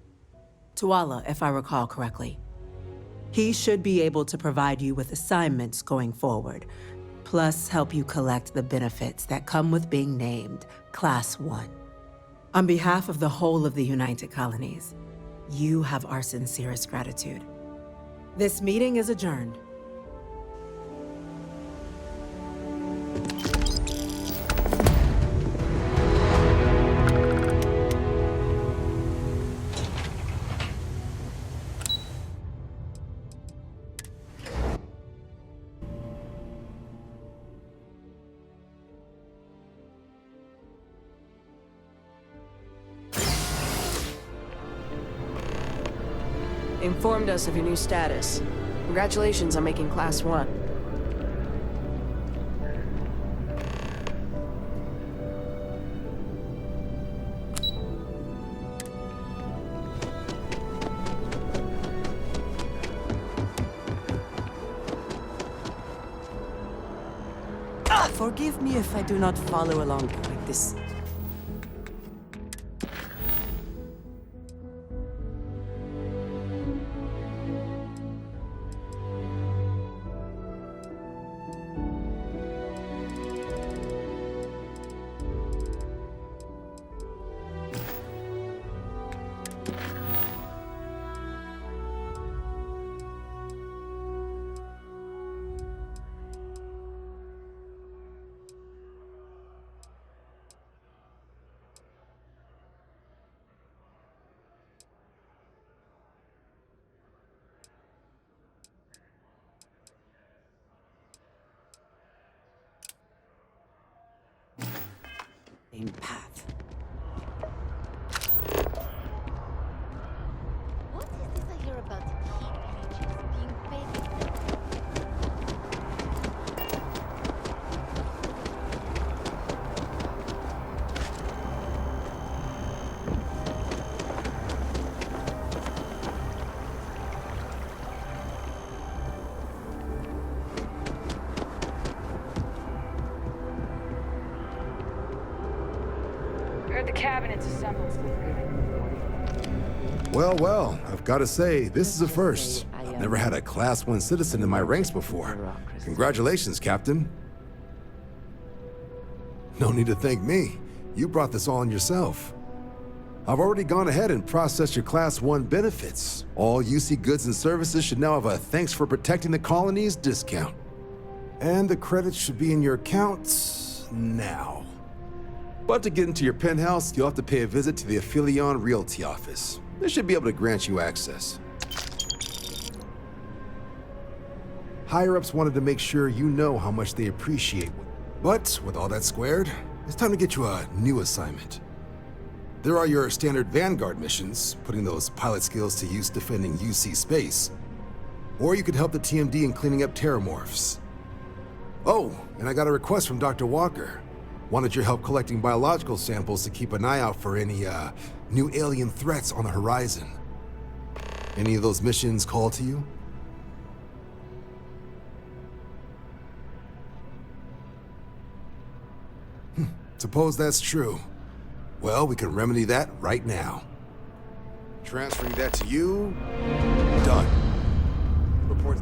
S20: Tuala, if I recall correctly. He should be able to provide you with assignments going forward. plus help you collect the benefits that come with being named Class 1. On behalf of the whole of the United Colonies, you have our sincerest gratitude. This meeting is adjourned.
S6: Informed us of your new status. Congratulations on making Class 1.
S1: Forgive me if I do not follow along like this. Same path.
S12: What is this I hear about key creatures being paid?
S6: Heard the cabinet's assembled.
S21: Well, well, I've got to say, this is a first. I've never had a Class 1 citizen in my ranks before. Congratulations, Captain. No need to thank me. You brought this all on yourself. I've already gone ahead and processed your Class 1 benefits. All UC goods and services should now have a thanks for protecting the colonies discount. And the credits should be in your accounts now. But to get into your penthouse, you'll have to pay a visit to the Aphelion Realty office. They should be able to grant you access. Higher-ups wanted to make sure you know how much they appreciate. But with all that squared, it's time to get you a new assignment. There are your standard Vanguard missions, putting those pilot skills to use defending UC space. Or you could help the TMD in cleaning up terramorphs. Oh, and I got a request from Dr. Walker. Wanted your help collecting biological samples to keep an eye out for any, new alien threats on the horizon. Any of those missions call to you? Suppose that's true. Well, we can remedy that right now. Transferring that to you. Done. Report.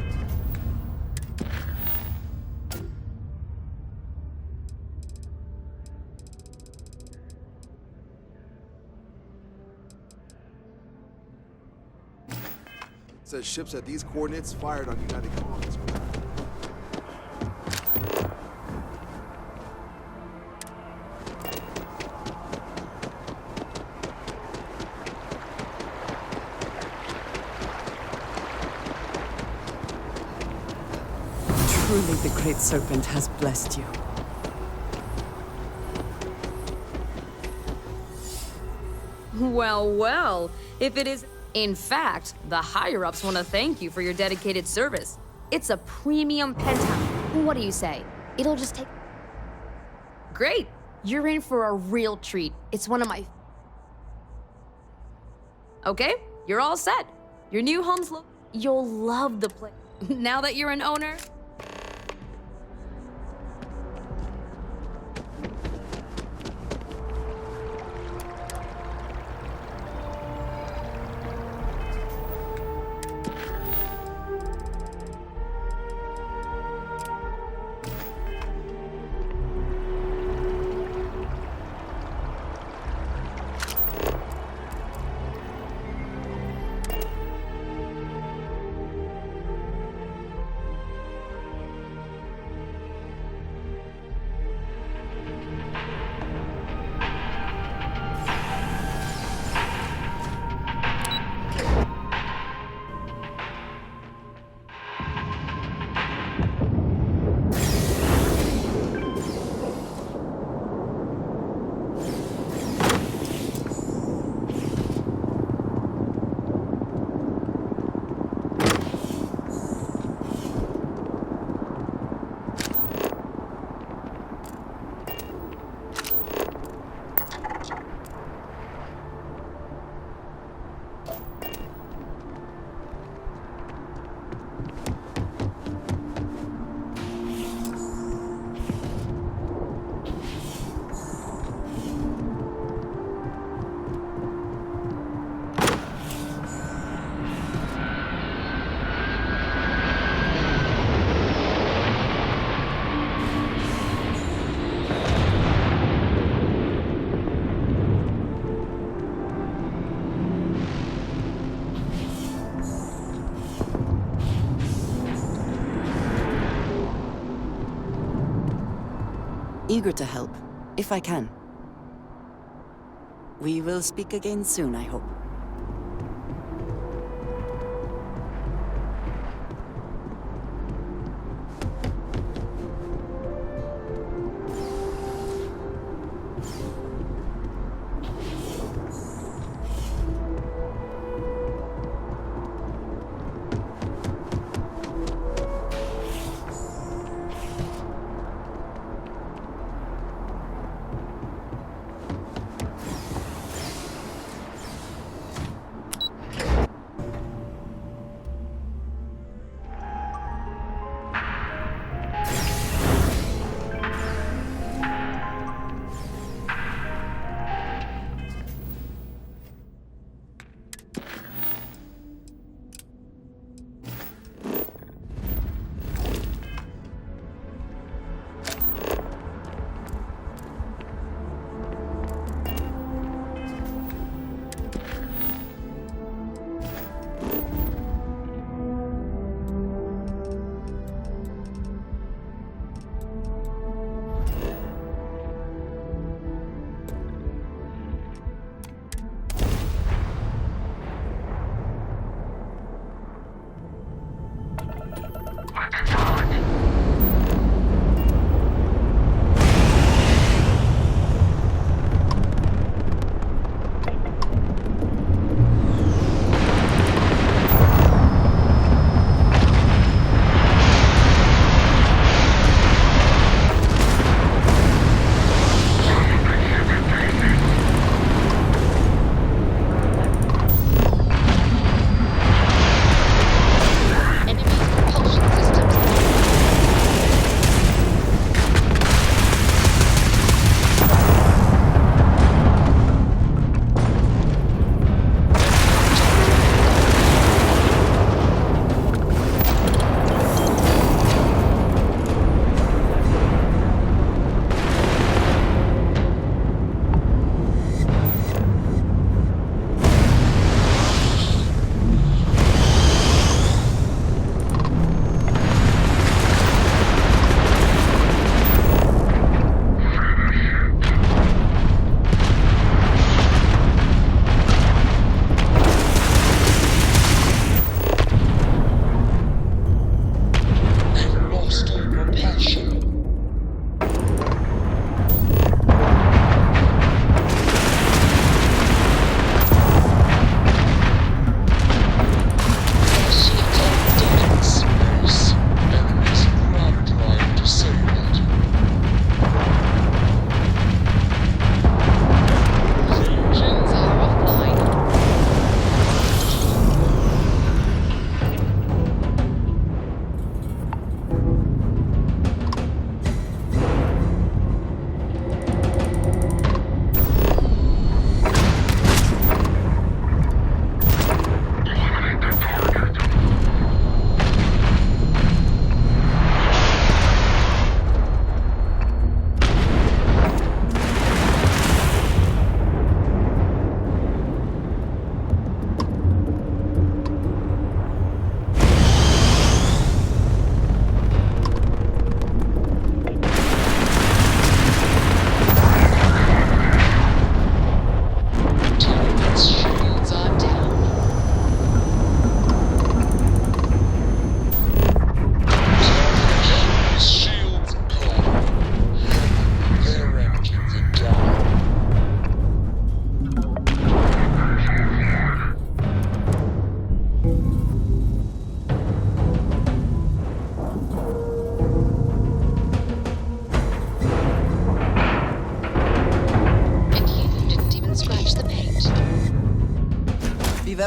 S21: Says ships at these coordinates fired on United Colonies.
S1: Truly, the Great Serpent has blessed you.
S24: Well, well, if it is... In fact, the higher-ups want to thank you for your dedicated service. It's a premium penthouse. What do you say? It'll just take... Great! You're in for a real treat. It's one of my... Okay, you're all set. Your new home's You'll love the place. Now that you're an owner...
S1: eager to help, if I can. We will speak again soon, I hope.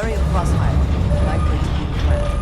S1: very cross-eyed. Likely to be planned.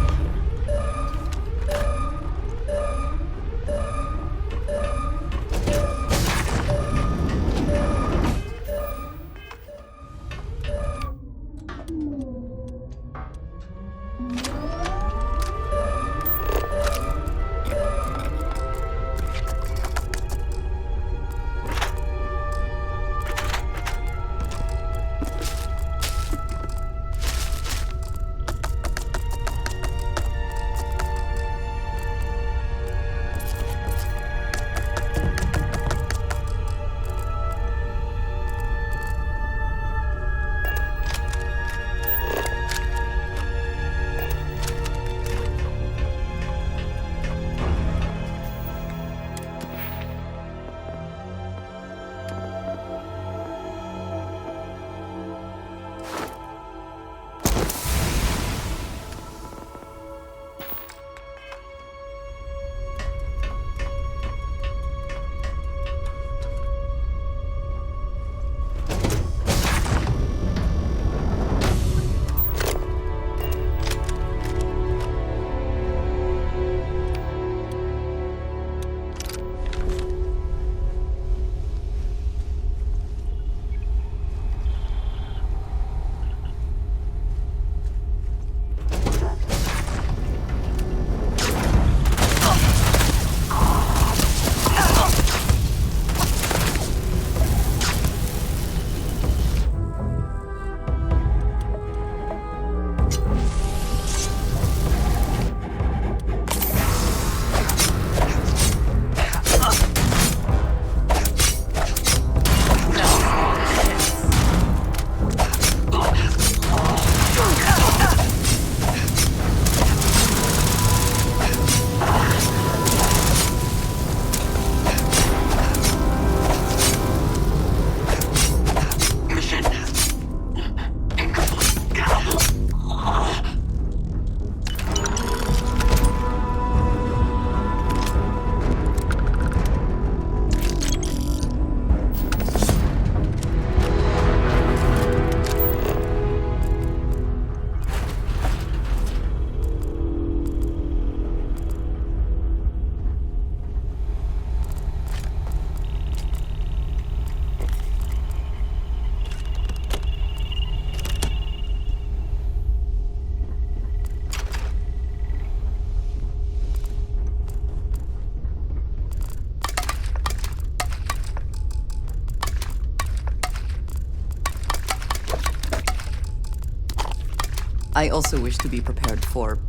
S1: I also wish to be prepared for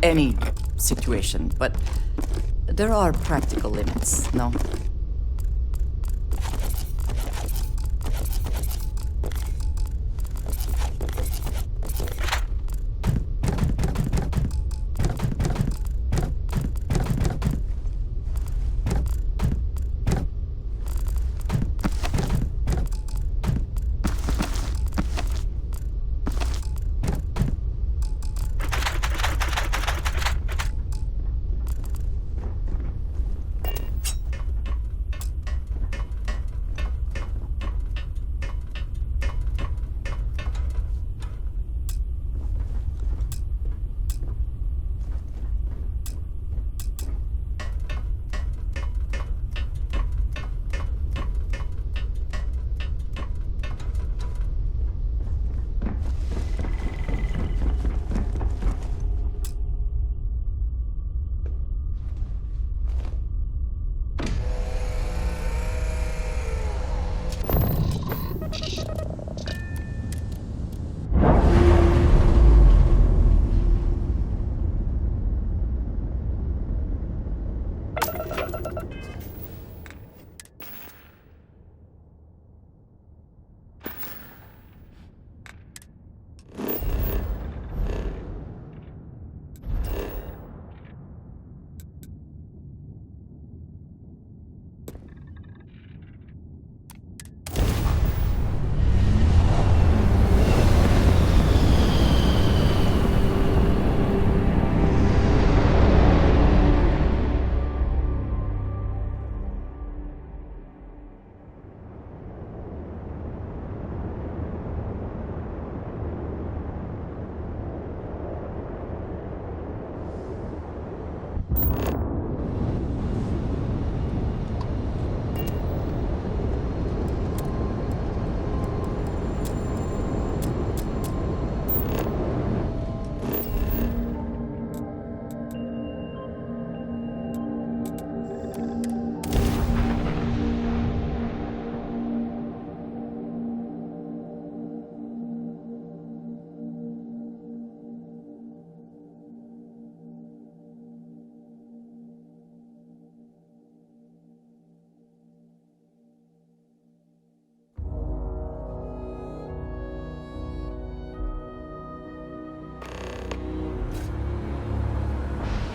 S1: any situation, but there are practical limits, no?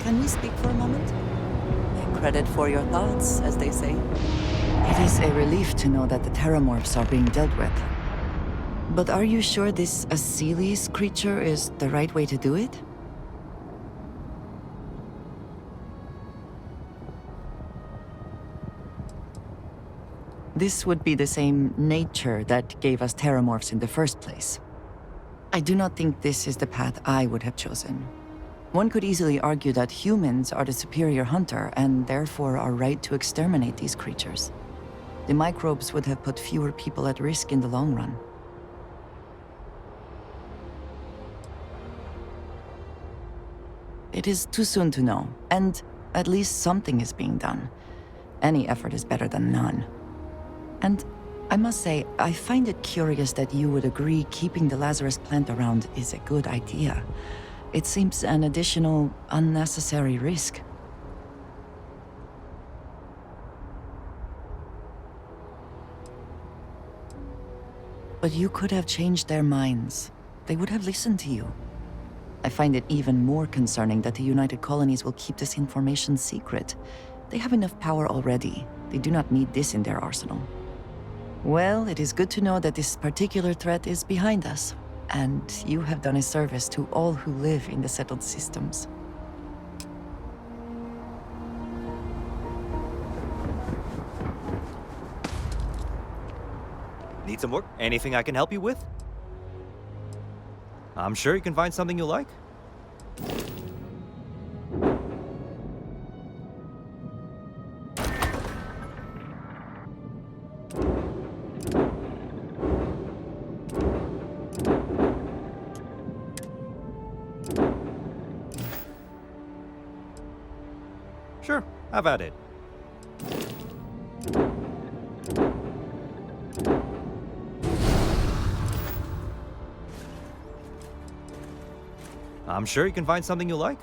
S1: Can we speak for a moment? Credit for your thoughts, as they say. It is a relief to know that the Terramorphs are being dealt with. But are you sure this Aseles creature is the right way to do it? This would be the same nature that gave us Terramorphs in the first place. I do not think this is the path I would have chosen. One could easily argue that humans are the superior hunter and therefore are right to exterminate these creatures. The microbes would have put fewer people at risk in the long run. It is too soon to know, and at least something is being done. Any effort is better than none. And I must say, I find it curious that you would agree keeping the Lazarus plant around is a good idea. It seems an additional, unnecessary risk. But you could have changed their minds. They would have listened to you. I find it even more concerning that the United Colonies will keep this information secret. They have enough power already. They do not need this in their arsenal. Well, it is good to know that this particular threat is behind us. And you have done a service to all who live in the settled systems.
S18: Need some work? Anything I can help you with? I'm sure you can find something you like. Sure, have at it. I'm sure you can find something you'll like.